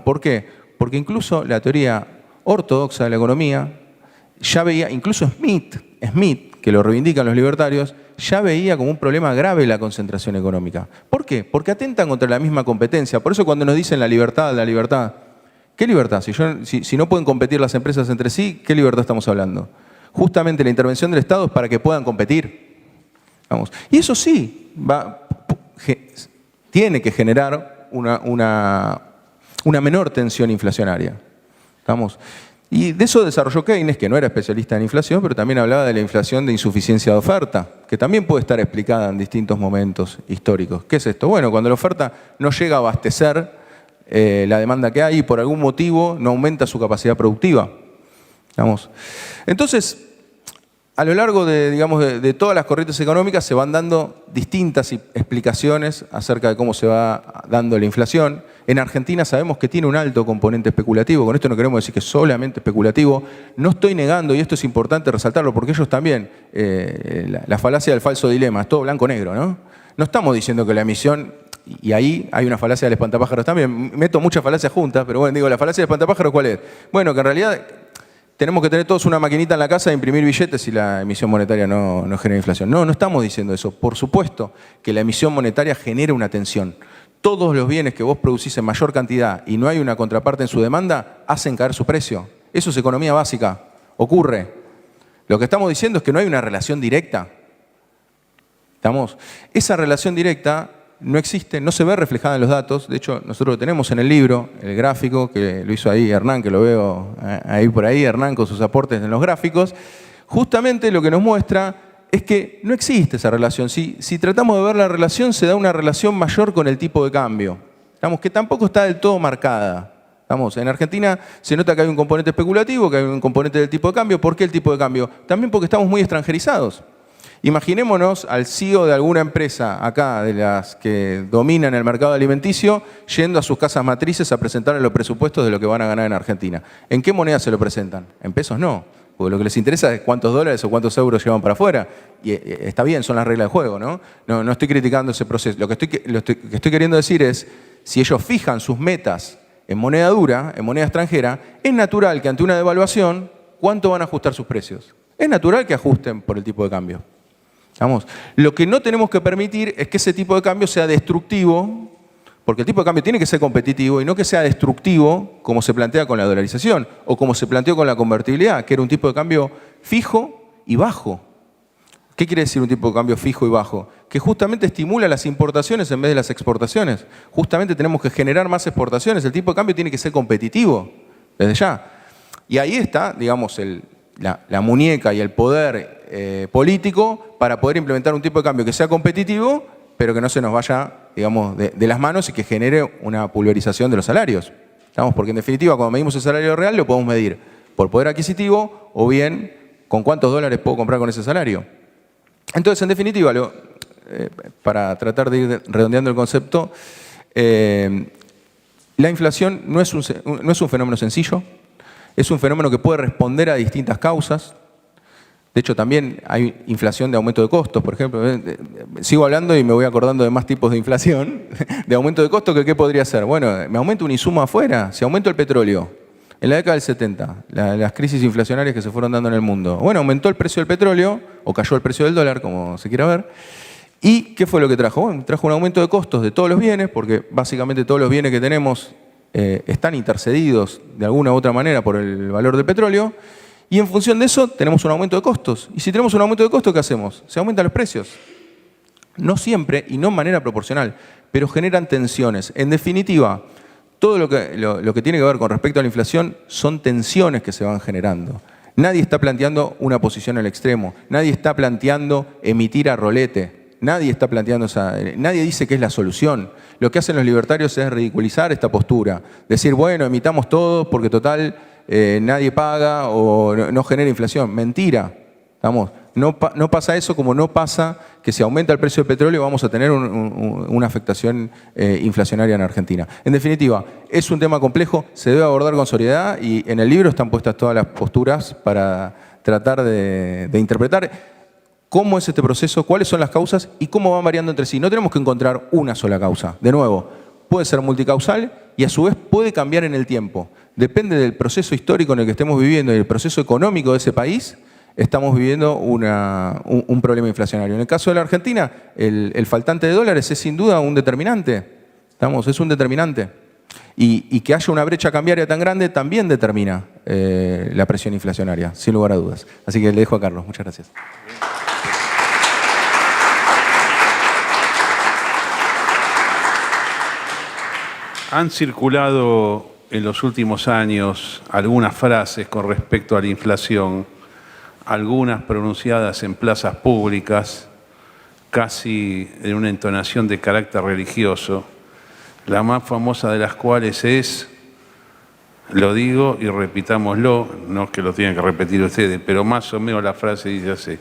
¿Por qué? Porque incluso la teoría ortodoxa de la economía ya veía, incluso Smith, que lo reivindican los libertarios, ya veía como un problema grave la concentración económica. ¿Por qué? Porque atentan contra la misma competencia. Por eso cuando nos dicen la libertad, ¿qué libertad? Si no pueden competir las empresas entre sí, ¿qué libertad estamos hablando? Justamente la intervención del Estado es para que puedan competir. Y eso sí, tiene que generar una menor tensión inflacionaria. Y de eso desarrolló Keynes, que no era especialista en inflación, pero también hablaba de la inflación de insuficiencia de oferta, que también puede estar explicada en distintos momentos históricos. ¿Qué es esto? Bueno, cuando la oferta no llega a abastecer la demanda que hay y por algún motivo no aumenta su capacidad productiva. Entonces, a lo largo de todas las corrientes económicas se van dando distintas explicaciones acerca de cómo se va dando la inflación. En Argentina sabemos que tiene un alto componente especulativo. Con esto no queremos decir que es solamente especulativo. No estoy negando, y esto es importante resaltarlo, porque ellos también, la falacia del falso dilema, es todo blanco-negro, ¿no? No estamos diciendo que la emisión, y ahí hay una falacia del espantapájaros también, meto muchas falacias juntas, pero bueno, digo, la falacia del espantapájaros, ¿cuál es? Bueno, que en realidad tenemos que tener todos una maquinita en la casa e imprimir billetes si la emisión monetaria no genera inflación. No estamos diciendo eso. Por supuesto que la emisión monetaria genera una tensión. Todos los bienes que vos producís en mayor cantidad y no hay una contraparte en su demanda, hacen caer su precio. Eso es economía básica. Ocurre. Lo que estamos diciendo es que no hay una relación directa. Esa relación directa no existe, no se ve reflejada en los datos. De hecho, nosotros lo tenemos en el libro, el gráfico, que lo hizo ahí Hernán, que lo veo ahí por ahí, Hernán con sus aportes en los gráficos. Justamente lo que nos muestra es que no existe esa relación. Si tratamos de ver la relación, se da una relación mayor con el tipo de cambio. Que tampoco está del todo marcada. En Argentina se nota que hay un componente especulativo, que hay un componente del tipo de cambio. ¿Por qué el tipo de cambio? También porque estamos muy extranjerizados. Imaginémonos al CEO de alguna empresa acá, de las que dominan el mercado alimenticio, yendo a sus casas matrices a presentarle los presupuestos de lo que van a ganar en Argentina. ¿En qué moneda se lo presentan? En pesos no, porque lo que les interesa es cuántos dólares o cuántos euros llevan para afuera. Y está bien, son las reglas del juego, ¿no? No estoy criticando ese proceso. Lo que estoy queriendo decir es, si ellos fijan sus metas en moneda dura, en moneda extranjera, es natural que ante una devaluación, ¿cuánto van a ajustar sus precios? Es natural que ajusten por el tipo de cambio. Lo que no tenemos que permitir es que ese tipo de cambio sea destructivo, porque el tipo de cambio tiene que ser competitivo y no que sea destructivo como se plantea con la dolarización o como se planteó con la convertibilidad, que era un tipo de cambio fijo y bajo. ¿Qué quiere decir un tipo de cambio fijo y bajo? Que justamente estimula las importaciones en vez de las exportaciones. Justamente tenemos que generar más exportaciones. El tipo de cambio tiene que ser competitivo desde ya. Y ahí está, digamos, la muñeca y el poder político para poder implementar un tipo de cambio que sea competitivo, pero que no se nos vaya digamos, de las manos y que genere una pulverización de los salarios. ¿Estamos? Porque en definitiva, cuando medimos el salario real, lo podemos medir por poder adquisitivo o bien con cuántos dólares puedo comprar con ese salario. Entonces, en definitiva, para tratar de ir redondeando el concepto, la inflación no es un fenómeno sencillo, es un fenómeno que puede responder a distintas causas. De hecho, también hay inflación de aumento de costos, por ejemplo. Sigo hablando y me voy acordando de más tipos de inflación, de aumento de costos, que ¿qué podría ser? Bueno, me aumenta un insumo afuera, si aumento el petróleo. En la década del 70, las crisis inflacionarias que se fueron dando en el mundo. Bueno, aumentó el precio del petróleo, o cayó el precio del dólar, como se quiera ver. ¿Y qué fue lo que trajo? Bueno, trajo un aumento de costos de todos los bienes, porque básicamente todos los bienes que tenemos están intercedidos de alguna u otra manera por el valor del petróleo. Y en función de eso tenemos un aumento de costos. Y si tenemos un aumento de costos, ¿qué hacemos? Se aumentan los precios. No siempre y no en manera proporcional, pero generan tensiones. En definitiva, todo lo que tiene que ver con respecto a la inflación son tensiones que se van generando. Nadie está planteando una posición al extremo. Nadie está planteando emitir a rolete. Nadie está planteando nadie dice que es la solución. Lo que hacen los libertarios es ridiculizar esta postura. Decir, bueno, emitamos todo porque total nadie paga o no genera inflación. Mentira. Vamos, no pasa eso, como no pasa que si aumenta el precio del petróleo vamos a tener una afectación inflacionaria en Argentina. En definitiva, es un tema complejo, se debe abordar con seriedad y en el libro están puestas todas las posturas para tratar de interpretar cómo es este proceso, cuáles son las causas y cómo van variando entre sí. No tenemos que encontrar una sola causa. De nuevo, puede ser multicausal y a su vez puede cambiar en el tiempo. Depende del proceso histórico en el que estemos viviendo y el proceso económico de ese país, estamos viviendo un problema inflacionario. En el caso de la Argentina, el faltante de dólares es sin duda un determinante. Es un determinante. Y que haya una brecha cambiaria tan grande también determina la presión inflacionaria, sin lugar a dudas. Así que le dejo a Carlos. Muchas gracias. Han circulado en los últimos años algunas frases con respecto a la inflación, algunas pronunciadas en plazas públicas, casi en una entonación de carácter religioso, la más famosa de las cuales es, lo digo y repitámoslo, no es que lo tengan que repetir ustedes, pero más o menos la frase dice así: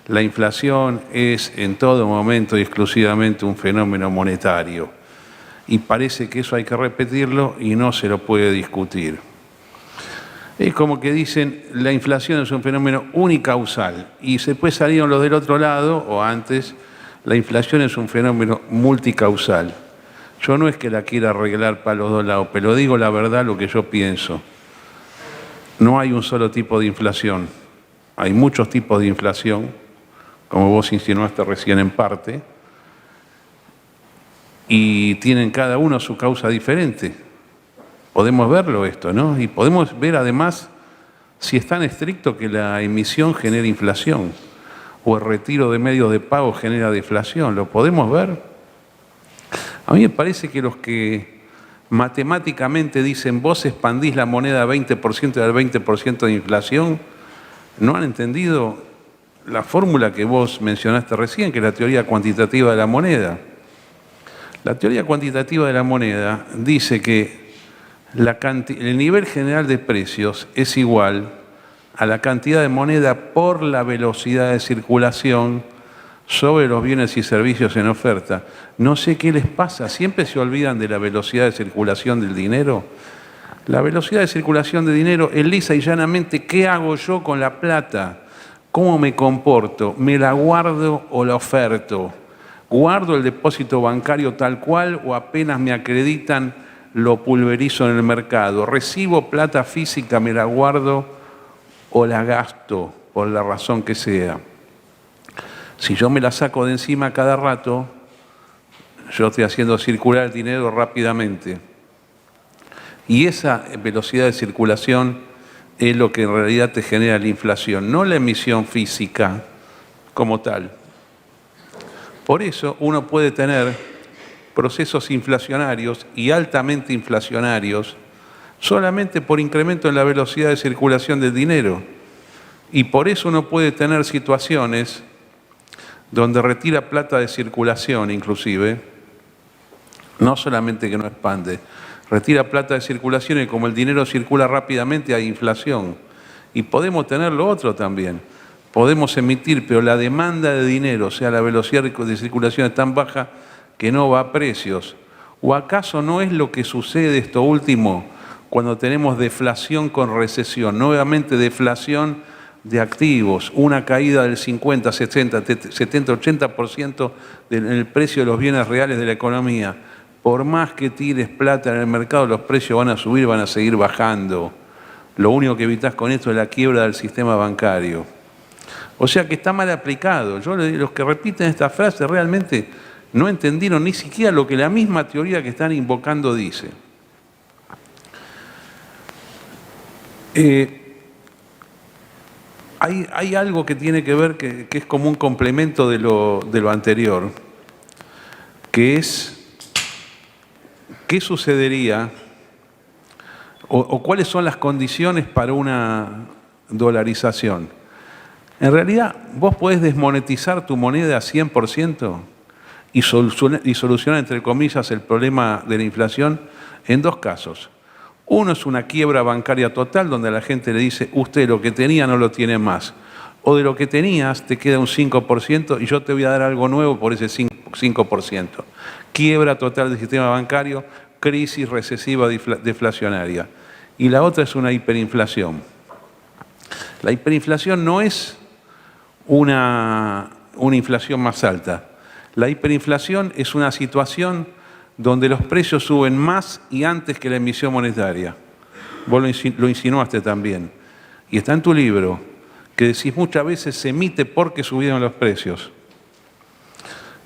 la inflación es en todo momento y exclusivamente un fenómeno monetario. Y parece que eso hay que repetirlo y no se lo puede discutir. Es como que dicen, la inflación es un fenómeno unicausal y después salieron los del otro lado, o antes, la inflación es un fenómeno multicausal. Yo no es que la quiera arreglar para los dos lados, pero digo la verdad, lo que yo pienso. No hay un solo tipo de inflación, hay muchos tipos de inflación, como vos insinuaste recién en parte, y tienen cada uno su causa diferente. Podemos verlo esto, ¿no? Y podemos ver además si es tan estricto que la emisión genera inflación o el retiro de medios de pago genera deflación. ¿Lo podemos ver? A mí me parece que los que matemáticamente dicen vos expandís la moneda 20% del 20% de inflación no han entendido la fórmula que vos mencionaste recién, que es la teoría cuantitativa de la moneda. La teoría cuantitativa de la moneda dice que el nivel general de precios es igual a la cantidad de moneda por la velocidad de circulación sobre los bienes y servicios en oferta. No sé qué les pasa, siempre se olvidan de la velocidad de circulación del dinero. La velocidad de circulación de dinero es lisa y llanamente qué hago yo con la plata, cómo me comporto, me la guardo o la oferto. ¿Guardo el depósito bancario tal cual o apenas me acreditan lo pulverizo en el mercado? ¿Recibo plata física, me la guardo o la gasto por la razón que sea? Si yo me la saco de encima cada rato, yo estoy haciendo circular el dinero rápidamente. Y esa velocidad de circulación es lo que en realidad te genera la inflación, no la emisión física como tal. Por eso uno puede tener procesos inflacionarios y altamente inflacionarios solamente por incremento en la velocidad de circulación del dinero. Y por eso uno puede tener situaciones donde retira plata de circulación inclusive No solamente que no expande, retira plata de circulación y como el dinero circula rápidamente hay inflación. Y podemos tener lo otro también. Podemos emitir, pero la demanda de dinero, o sea, la velocidad de circulación es tan baja que no va a precios. ¿O acaso no es lo que sucede esto último cuando tenemos deflación con recesión? Nuevamente deflación de activos, una caída del 50, 60, 70, 80% en el precio de los bienes reales de la economía. Por más que tires plata en el mercado, los precios van a subir, van a seguir bajando. Lo único que evitás con esto es la quiebra del sistema bancario. O sea que está mal aplicado. Los que repiten esta frase realmente no entendieron ni siquiera lo que la misma teoría que están invocando dice. Hay algo que tiene que ver, que es como un complemento de lo anterior, que es qué sucedería o cuáles son las condiciones para una dolarización. En realidad, vos podés desmonetizar tu moneda 100% y solucionar, entre comillas, el problema de la inflación en dos casos. Uno es una quiebra bancaria total, donde a la gente le dice, usted lo que tenía no lo tiene más. O de lo que tenías te queda un 5% y yo te voy a dar algo nuevo por ese 5%. Quiebra total del sistema bancario, crisis recesiva deflacionaria. Y la otra es una hiperinflación. La hiperinflación no es una inflación más alta. La hiperinflación es una situación donde los precios suben más y antes que la emisión monetaria. Vos lo insinuaste también. Y está en tu libro, que decís muchas veces se emite porque subieron los precios.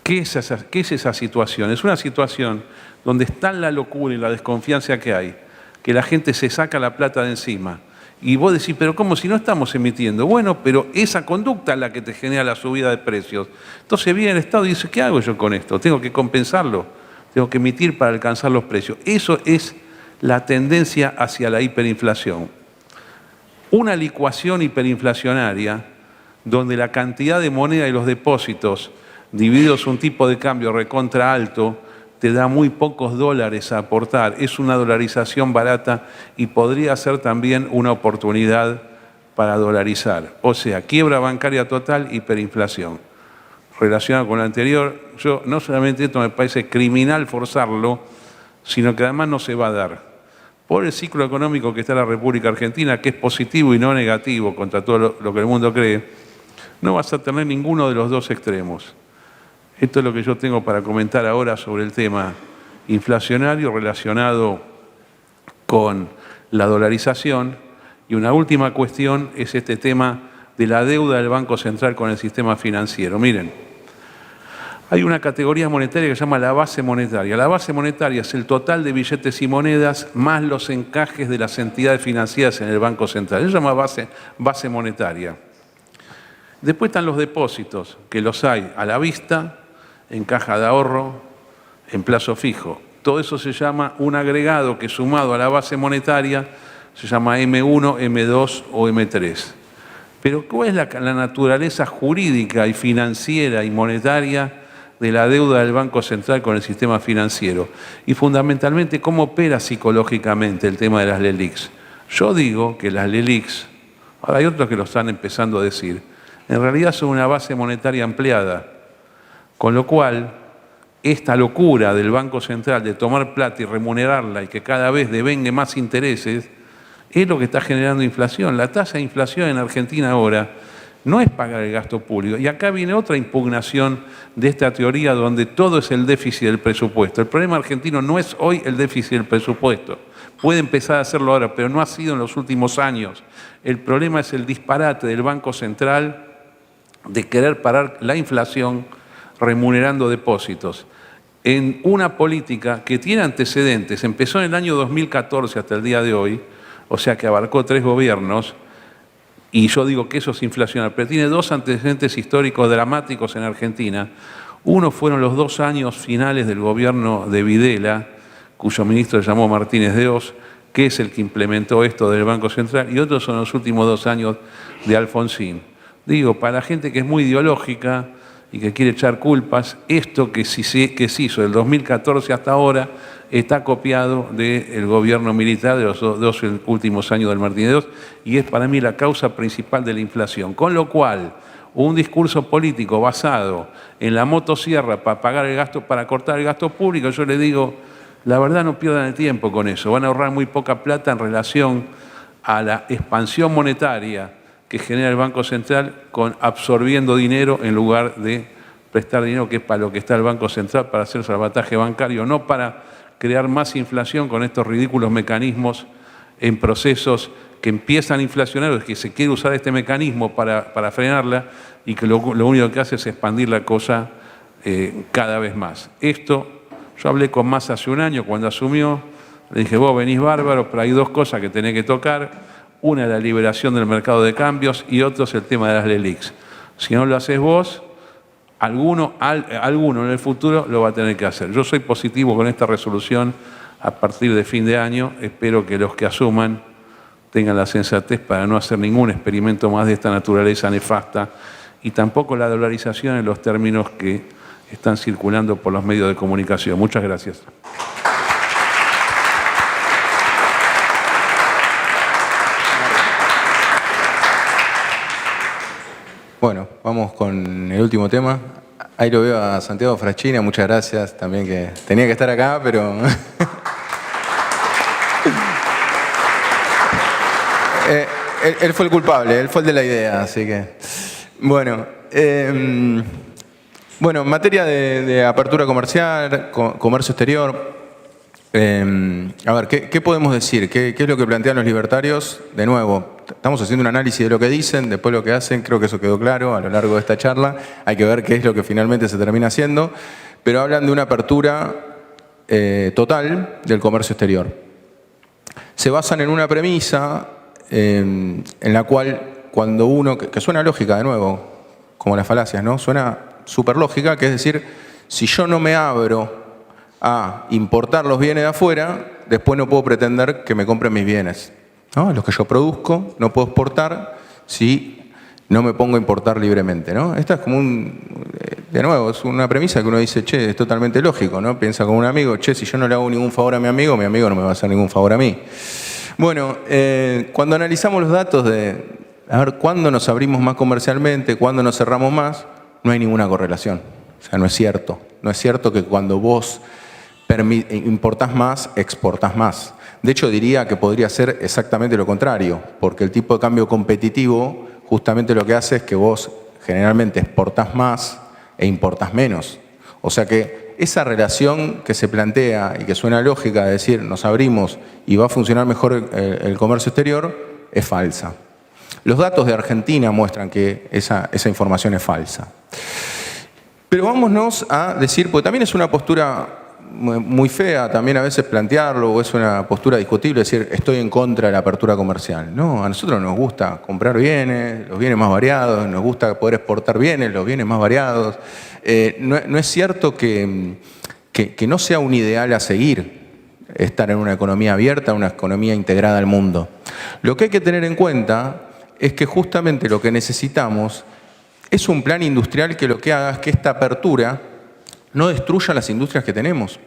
¿Qué es esa situación? Es una situación donde está la locura y la desconfianza que hay, que la gente se saca la plata de encima. Y vos decís, pero ¿cómo si no estamos emitiendo? Bueno, pero esa conducta es la que te genera la subida de precios. Entonces viene el Estado y dice, ¿qué hago yo con esto? Tengo que compensarlo, tengo que emitir para alcanzar los precios. Eso es la tendencia hacia la hiperinflación. Una licuación hiperinflacionaria, donde la cantidad de moneda y los depósitos, divididos un tipo de cambio recontra alto, te da muy pocos dólares a aportar. Es una dolarización barata y podría ser también una oportunidad para dolarizar. O sea, quiebra bancaria total, hiperinflación. Relacionado con lo anterior, yo no solamente esto me parece criminal forzarlo, sino que además no se va a dar. Por el ciclo económico que está en la República Argentina, que es positivo y no negativo contra todo lo que el mundo cree, no vas a tener ninguno de los dos extremos. Esto es lo que yo tengo para comentar ahora sobre el tema inflacionario relacionado con la dolarización. Y una última cuestión es este tema de la deuda del Banco Central con el sistema financiero. Miren, hay una categoría monetaria que se llama la base monetaria. La base monetaria es el total de billetes y monedas más los encajes de las entidades financieras en el Banco Central. Eso se llama base monetaria. Después están los depósitos, que los hay a la vista, en caja de ahorro, en plazo fijo. Todo eso se llama un agregado que sumado a la base monetaria se llama M1, M2 o M3. Pero ¿cuál es la naturaleza jurídica y financiera y monetaria de la deuda del Banco Central con el sistema financiero? Y fundamentalmente, ¿cómo opera psicológicamente el tema de las LELIQs? Yo digo que las LELIQs, ahora hay otros que lo están empezando a decir, en realidad son una base monetaria ampliada. Con lo cual, esta locura del Banco Central de tomar plata y remunerarla y que cada vez devengue más intereses, es lo que está generando inflación. La tasa de inflación en Argentina ahora no es pagar el gasto público. Y acá viene otra impugnación de esta teoría donde todo es el déficit del presupuesto. El problema argentino no es hoy el déficit del presupuesto. Puede empezar a hacerlo ahora, pero no ha sido en los últimos años. El problema es el disparate del Banco Central de querer parar la inflación remunerando depósitos, en una política que tiene antecedentes, empezó en el año 2014 hasta el día de hoy, o sea que abarcó 3 gobiernos, y yo digo que eso es inflacional, pero tiene 2 antecedentes históricos dramáticos en Argentina. Uno fueron los 2 años finales del gobierno de Videla, cuyo ministro se llamó Martínez de Oz, que es el que implementó esto del Banco Central, y otros son los últimos 2 años de Alfonsín. Digo, para la gente que es muy ideológica, y que quiere echar culpas. Esto que se hizo del 2014 hasta ahora está copiado del gobierno militar de los dos últimos años del Martínez II y es para mí la causa principal de la inflación. Con lo cual, un discurso político basado en la motosierra para pagar el gasto, para cortar el gasto público, yo le digo, la verdad no pierdan el tiempo con eso. Van a ahorrar muy poca plata en relación a la expansión monetaria que genera el Banco Central absorbiendo dinero en lugar de prestar dinero, que es para lo que está el Banco Central, para hacer salvataje bancario, no para crear más inflación con estos ridículos mecanismos en procesos que empiezan a inflacionar, que se quiere usar este mecanismo para frenarla y que lo único que hace es expandir la cosa cada vez más. Esto, yo hablé con Massa hace un año cuando asumió, le dije, vos venís bárbaro, pero hay dos cosas que tenés que tocar. Una es la liberación del mercado de cambios y otro es el tema de las LELIQs. Si no lo haces vos, alguno en el futuro lo va a tener que hacer. Yo soy positivo con esta resolución a partir de fin de año. Espero que los que asuman tengan la sensatez para no hacer ningún experimento más de esta naturaleza nefasta y tampoco la dolarización en los términos que están circulando por los medios de comunicación. Muchas gracias. Bueno, vamos con el último tema. Ahí lo veo a Santiago Franchina, muchas gracias también, que tenía que estar acá, pero... él fue el culpable, él fue el de la idea, así que... Bueno, en materia de apertura comercial, comercio exterior, a ver, ¿qué podemos decir? ¿Qué es lo que plantean los libertarios? De nuevo, estamos haciendo un análisis de lo que dicen, después lo que hacen, creo que eso quedó claro a lo largo de esta charla. Hay que ver qué es lo que finalmente se termina haciendo, pero hablan de una apertura total del comercio exterior. Se basan en una premisa en la cual cuando uno, que suena lógica de nuevo, como las falacias, ¿no? Suena súper lógica, que es decir, si yo no me abro a importar los bienes de afuera, después no puedo pretender que me compren mis bienes, ¿no? Los que yo produzco no puedo exportar si no me pongo a importar libremente, ¿no? Esta es como de nuevo, es una premisa que uno dice, che, es totalmente lógico, ¿no? Piensa como un amigo, che, si yo no le hago ningún favor a mi amigo no me va a hacer ningún favor a mí. Bueno, cuando analizamos los datos de, a ver, cuándo nos abrimos más comercialmente, cuándo nos cerramos más, no hay ninguna correlación. O sea, no es cierto. No es cierto que cuando vos importás más, exportás más. De hecho, diría que podría ser exactamente lo contrario, porque el tipo de cambio competitivo justamente lo que hace es que vos generalmente exportás más e importás menos. O sea que esa relación que se plantea y que suena lógica de decir nos abrimos y va a funcionar mejor el comercio exterior, es falsa. Los datos de Argentina muestran que esa información es falsa. Pero vámonos a decir, porque también es una postura muy fea también a veces plantearlo, o es una postura discutible, decir estoy en contra de la apertura comercial. No, a nosotros nos gusta comprar bienes, los bienes más variados, nos gusta poder exportar bienes, los bienes más variados. No es cierto que no sea un ideal a seguir estar en una economía abierta, una economía integrada al mundo. Lo que hay que tener en cuenta es que justamente lo que necesitamos es un plan industrial que lo que haga es que esta apertura no destruya las industrias que tenemos.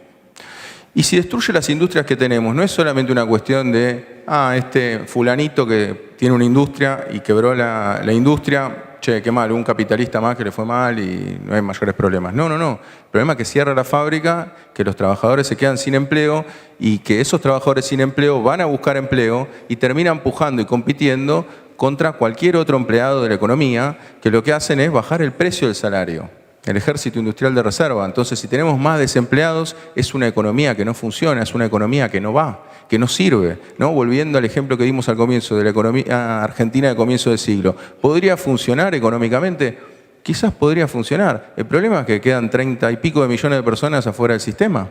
Y si destruye las industrias que tenemos, no es solamente una cuestión de, este fulanito que tiene una industria y quebró la industria, che, qué mal, un capitalista más que le fue mal y no hay mayores problemas. No. El problema es que cierra la fábrica, que los trabajadores se quedan sin empleo y que esos trabajadores sin empleo van a buscar empleo y terminan pujando y compitiendo contra cualquier otro empleado de la economía, que lo que hacen es bajar el precio del salario. El ejército industrial de reserva. Entonces, si tenemos más desempleados, es una economía que no funciona, es una economía que no va, que no sirve, ¿no? Volviendo al ejemplo que dimos al comienzo de la economía argentina de comienzo del siglo. ¿Podría funcionar económicamente? Quizás podría funcionar. El problema es que quedan 30 y pico de millones de personas afuera del sistema.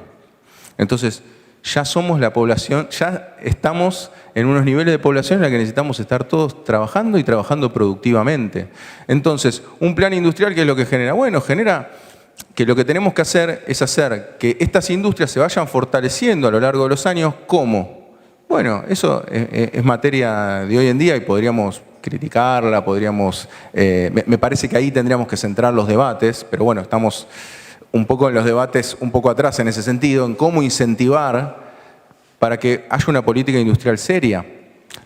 Entonces, ya somos la población, ya estamos en unos niveles de población en la que necesitamos estar todos trabajando y trabajando productivamente. Entonces, un plan industrial, ¿qué es lo que genera? Bueno, genera que lo que tenemos que hacer es hacer que estas industrias se vayan fortaleciendo a lo largo de los años. ¿Cómo? Bueno, eso es materia de hoy en día y podríamos criticarla, podríamos... me parece que ahí tendríamos que centrar los debates, pero bueno, estamos un poco en los debates un poco atrás en ese sentido, en cómo incentivar para que haya una política industrial seria.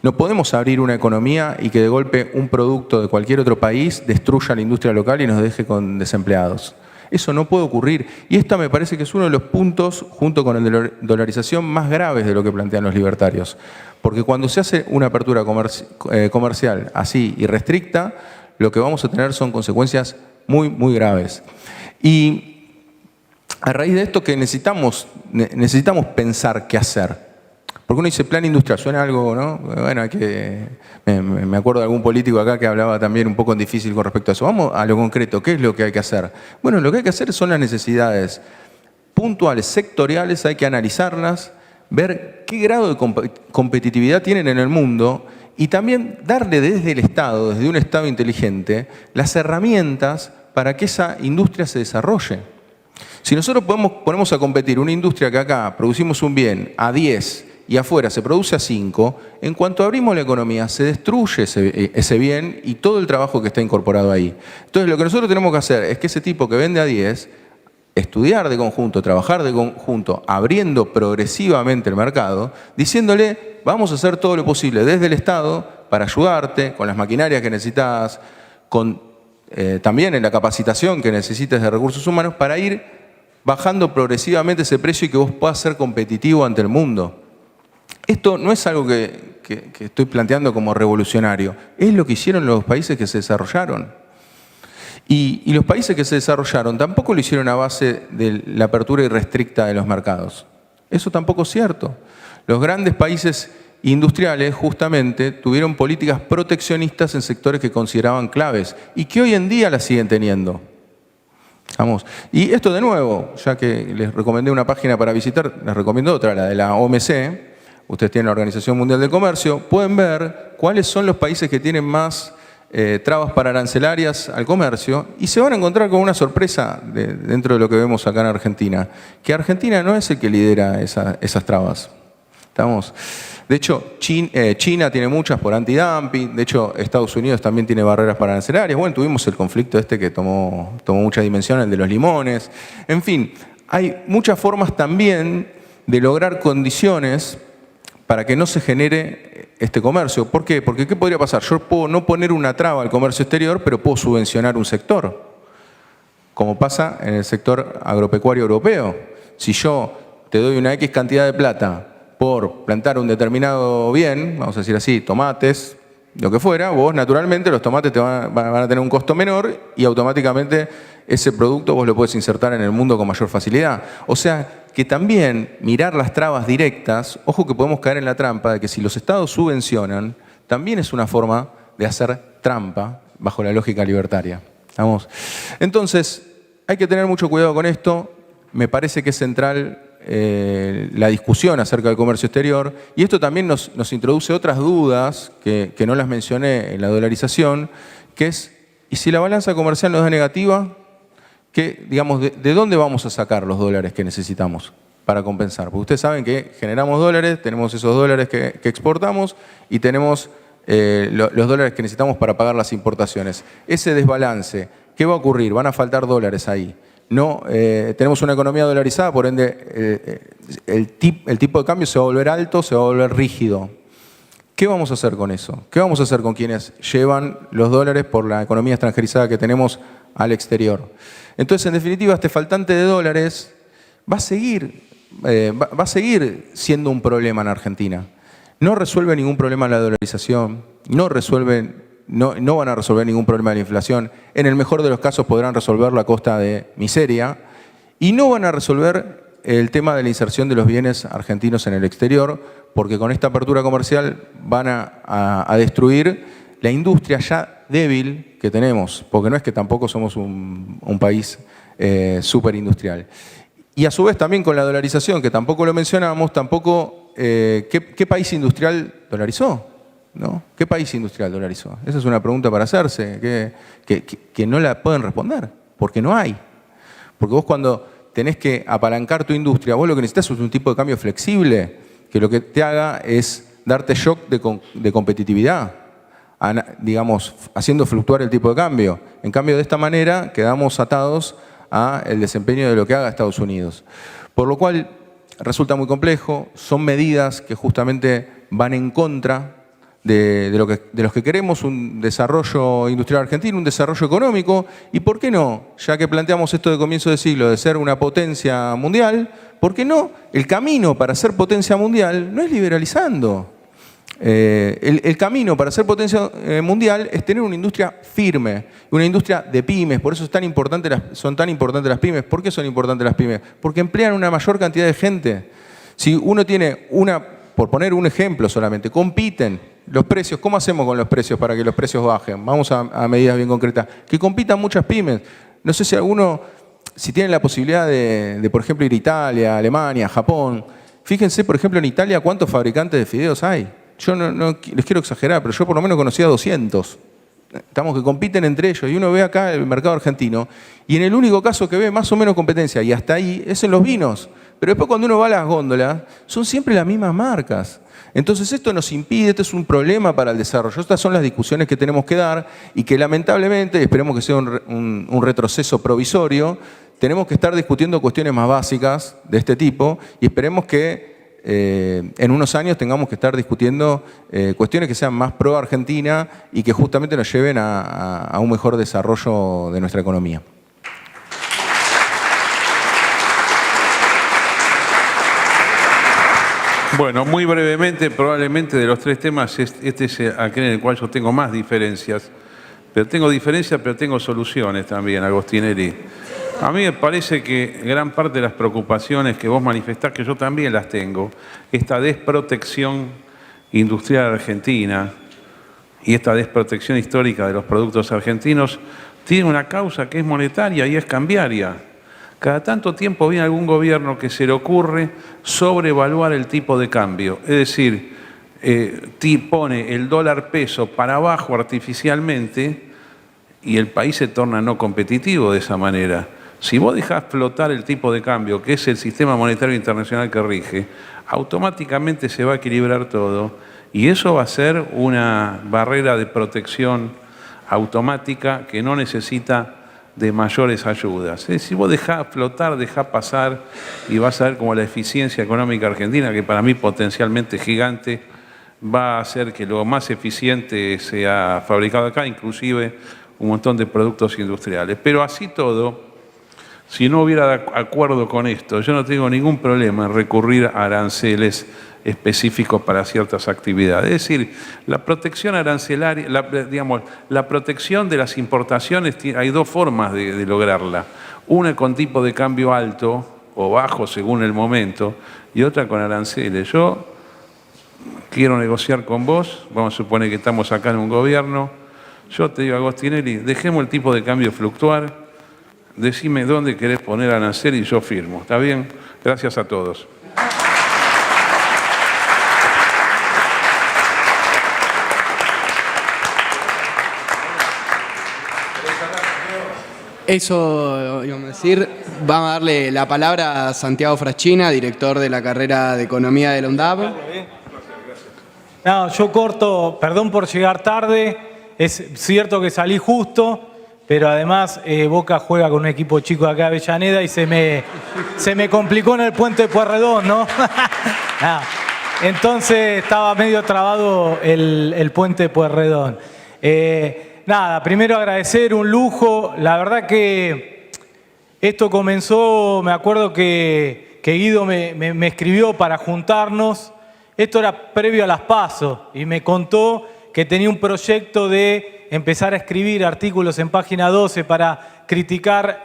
No podemos abrir una economía y que de golpe un producto de cualquier otro país destruya la industria local y nos deje con desempleados. Eso no puede ocurrir. Y esta me parece que es uno de los puntos, junto con el de la dolarización, más graves de lo que plantean los libertarios. Porque cuando se hace una apertura comercial así irrestricta, lo que vamos a tener son consecuencias muy, muy graves. Y a raíz de esto que necesitamos pensar qué hacer. Porque uno dice plan industrial, suena algo, ¿no? Bueno, hay que... Me acuerdo de algún político acá que hablaba también un poco difícil con respecto a eso. Vamos a lo concreto, ¿qué es lo que hay que hacer? Bueno, lo que hay que hacer son las necesidades puntuales, sectoriales, hay que analizarlas, ver qué grado de competitividad tienen en el mundo y también darle desde el Estado, desde un Estado inteligente, las herramientas para que esa industria se desarrolle. Si nosotros ponemos a competir una industria que acá producimos un bien a 10 y afuera se produce a 5, en cuanto abrimos la economía se destruye ese bien y todo el trabajo que está incorporado ahí. Entonces lo que nosotros tenemos que hacer es que ese tipo que vende a 10, estudiar de conjunto, trabajar de conjunto, abriendo progresivamente el mercado, diciéndole vamos a hacer todo lo posible desde el Estado para ayudarte con las maquinarias que necesitas, con también en la capacitación que necesites de recursos humanos para ir bajando progresivamente ese precio y que vos puedas ser competitivo ante el mundo. Esto no es algo que estoy planteando como revolucionario, es lo que hicieron los países que se desarrollaron. Y los países que se desarrollaron tampoco lo hicieron a base de la apertura irrestricta de los mercados. Eso tampoco es cierto. Los grandes países industriales justamente tuvieron políticas proteccionistas en sectores que consideraban claves y que hoy en día las siguen teniendo. Vamos. Y esto de nuevo, ya que les recomendé una página para visitar, les recomiendo otra, la de la OMC. Ustedes tienen la Organización Mundial del Comercio, pueden ver cuáles son los países que tienen más trabas pararancelarias al comercio y se van a encontrar con una sorpresa dentro de lo que vemos acá en Argentina, que Argentina no es el que lidera esas trabas. ¿Estamos? De hecho, China tiene muchas por antidumping, de hecho Estados Unidos también tiene barreras pararancelarias. Bueno, tuvimos el conflicto que tomó mucha dimensión, el de los limones. En fin, hay muchas formas también de lograr condiciones para que no se genere este comercio. ¿Por qué? Porque ¿qué podría pasar? Yo puedo no poner una traba al comercio exterior, pero puedo subvencionar un sector, como pasa en el sector agropecuario europeo. Si yo te doy una X cantidad de plata por plantar un determinado bien, vamos a decir así, tomates, lo que fuera, vos naturalmente los tomates te van a tener un costo menor y automáticamente ese producto vos lo puedes insertar en el mundo con mayor facilidad. O sea, que también mirar las trabas directas, ojo que podemos caer en la trampa de que si los estados subvencionan, también es una forma de hacer trampa bajo la lógica libertaria. ¿Vamos? Entonces, hay que tener mucho cuidado con esto. Me parece que es central la discusión acerca del comercio exterior y esto también nos introduce otras dudas que no las mencioné en la dolarización, que es, ¿y si la balanza comercial nos da negativa? Digamos, ¿de dónde vamos a sacar los dólares que necesitamos para compensar? Porque ustedes saben que generamos dólares, tenemos esos dólares que exportamos y tenemos los dólares que necesitamos para pagar las importaciones. Ese desbalance, ¿qué va a ocurrir? Van a faltar dólares ahí. No, tenemos una economía dolarizada, por ende el tipo de cambio se va a volver alto, se va a volver rígido. ¿Qué vamos a hacer con eso? ¿Qué vamos a hacer con quienes llevan los dólares por la economía extranjerizada que tenemos al exterior? Entonces, en definitiva, este faltante de dólares va a seguir siendo un problema en Argentina. No resuelve ningún problema la dolarización, no van a resolver ningún problema de la inflación. En el mejor de los casos podrán resolverlo a costa de miseria y no van a resolver el tema de la inserción de los bienes argentinos en el exterior, porque con esta apertura comercial van a destruir la industria ya débil que tenemos, porque no es que tampoco somos un país súper industrial. Y a su vez también con la dolarización, que tampoco lo mencionamos, ¿qué país industrial dolarizó? ¿No? ¿Qué país industrial dolarizó? Esa es una pregunta para hacerse, que no la pueden responder, porque no hay. Porque vos cuando tenés que apalancar tu industria, vos lo que necesitas es un tipo de cambio flexible, que lo que te haga es darte shock de competitividad. digamos, haciendo fluctuar el tipo de cambio. En cambio, de esta manera quedamos atados al desempeño de lo que haga Estados Unidos. Por lo cual resulta muy complejo, son medidas que justamente van en contra de los que queremos un desarrollo industrial argentino, un desarrollo económico, y ¿por qué no? Ya que planteamos esto de comienzo de siglo, de ser una potencia mundial, ¿por qué no? El camino para ser potencia mundial no es liberalizando. El camino para ser potencia mundial es tener una industria firme, una industria de pymes. Por eso son tan importantes las pymes. ¿Por qué son importantes las pymes? Porque emplean una mayor cantidad de gente. Si uno tiene por poner un ejemplo solamente, compiten los precios. ¿Cómo hacemos con los precios para que los precios bajen? Vamos a medidas bien concretas. Que compitan muchas pymes. No sé si tienen la posibilidad de, por ejemplo, ir a Italia, Alemania, Japón. Fíjense, por ejemplo, en Italia cuántos fabricantes de fideos hay. Yo no les quiero exagerar, pero yo por lo menos conocía 200. Estamos que compiten entre ellos. Y uno ve acá el mercado argentino y en el único caso que ve más o menos competencia, y hasta ahí, es en los vinos. Pero después cuando uno va a las góndolas, son siempre las mismas marcas. Entonces esto nos impide, esto es un problema para el desarrollo. Estas son las discusiones que tenemos que dar y que lamentablemente, esperemos que sea un retroceso provisorio, tenemos que estar discutiendo cuestiones más básicas de este tipo y esperemos que en unos años tengamos que estar discutiendo cuestiones que sean más pro Argentina y que justamente nos lleven a un mejor desarrollo de nuestra economía. Bueno, muy brevemente, probablemente de los tres temas, este es aquel en el cual yo tengo más diferencias. Pero tengo soluciones también, Agostinelli. A mí me parece que gran parte de las preocupaciones que vos manifestás, que yo también las tengo, esta desprotección industrial argentina y esta desprotección histórica de los productos argentinos, tiene una causa que es monetaria y es cambiaria. Cada tanto tiempo viene algún gobierno que se le ocurre sobrevaluar el tipo de cambio. Es decir, pone el dólar peso para abajo artificialmente y el país se torna no competitivo de esa manera. Si vos dejás flotar el tipo de cambio, que es el sistema monetario internacional que rige, automáticamente se va a equilibrar todo y eso va a ser una barrera de protección automática que no necesita de mayores ayudas. Si vos dejás flotar, dejás pasar y vas a ver como la eficiencia económica argentina, que para mí potencialmente gigante, va a hacer que lo más eficiente sea fabricado acá, inclusive un montón de productos industriales. Pero así todo, si no hubiera acuerdo con esto, yo no tengo ningún problema en recurrir a aranceles específicos para ciertas actividades. Es decir, la protección arancelaria, la protección de las importaciones, hay dos formas de lograrla. Una con tipo de cambio alto o bajo según el momento y otra con aranceles. Yo quiero negociar con vos, vamos a suponer que estamos acá en un gobierno, yo te digo, Agostinelli, dejemos el tipo de cambio fluctuar, decime dónde querés poner arancel y yo firmo. ¿Está bien? Gracias a todos. Eso íbamos a decir. Vamos a darle la palabra a Santiago Fraschina, director de la carrera de Economía de la UNDAB. No, yo corto, perdón por llegar tarde, es cierto que salí justo, pero además Boca juega con un equipo chico de acá de Avellaneda y se me complicó en el puente de Pueyrredón, ¿no? No. Entonces estaba medio trabado el puente de Pueyrredón. Nada, primero agradecer, un lujo. La verdad que esto comenzó, me acuerdo que Guido me escribió para juntarnos. Esto era previo a las PASO y me contó que tenía un proyecto de empezar a escribir artículos en Página 12 para criticar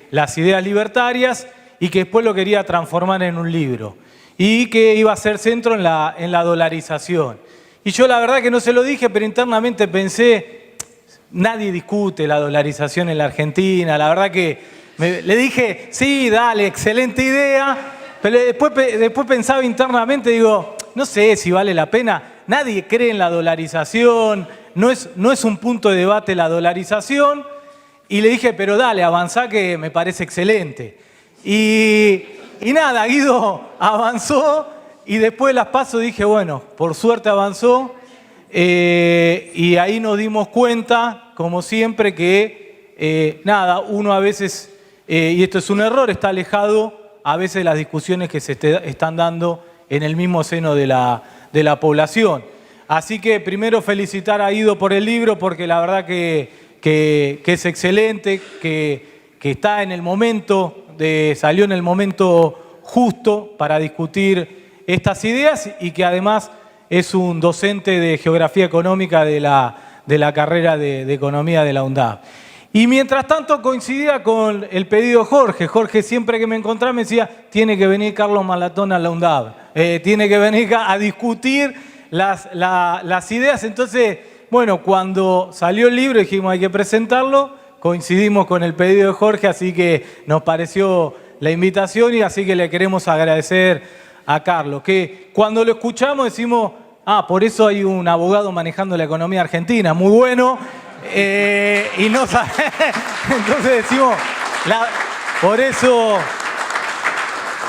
las ideas libertarias y que después lo quería transformar en un libro y que iba a ser centro en la dolarización. Y yo la verdad que no se lo dije, pero internamente pensé, nadie discute la dolarización en la Argentina. La verdad que le dije, sí, dale, excelente idea. Pero después pensaba internamente, digo, no sé si vale la pena. Nadie cree en la dolarización, no es un punto de debate la dolarización. Y le dije, pero dale, avanzá que me parece excelente. Y nada, Guido avanzó. Y después de las PASO dije, bueno, por suerte avanzó. Y ahí nos dimos cuenta, como siempre, que uno a veces, y esto es un error, está alejado a veces de las discusiones que se están dando en el mismo seno de la población. Así que primero felicitar a Guido por el libro, porque la verdad que es excelente, que está en el momento, salió en el momento justo para discutir estas ideas y que además es un docente de Geografía Económica de la carrera de Economía de la UNDAB. Y mientras tanto coincidía con el pedido de Jorge. Jorge siempre que me encontraba me decía, tiene que venir Carlos Malatón a la UNDAB, tiene que venir a discutir las ideas. Entonces, bueno, cuando salió el libro dijimos hay que presentarlo, coincidimos con el pedido de Jorge, así que nos pareció la invitación y así que le queremos agradecer a Carlos, que cuando lo escuchamos decimos, por eso hay un abogado manejando la economía argentina, muy bueno, y no sabe. Entonces decimos, por eso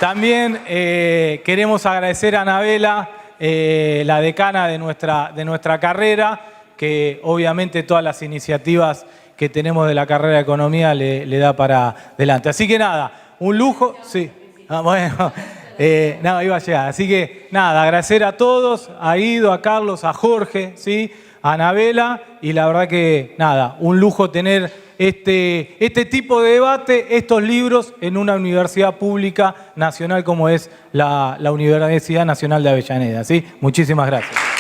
también queremos agradecer a Anabela, la decana de nuestra carrera, que obviamente todas las iniciativas que tenemos de la carrera de Economía le da para adelante. Así que nada, un lujo. Sí. Bueno, iba a llegar. Así que nada, agradecer a todos, a Guido, a Carlos, a Jorge, ¿sí? A Anabela, y la verdad que nada, un lujo tener este tipo de debate, estos libros en una universidad pública nacional como es la Universidad Nacional de Avellaneda, ¿sí? Muchísimas gracias.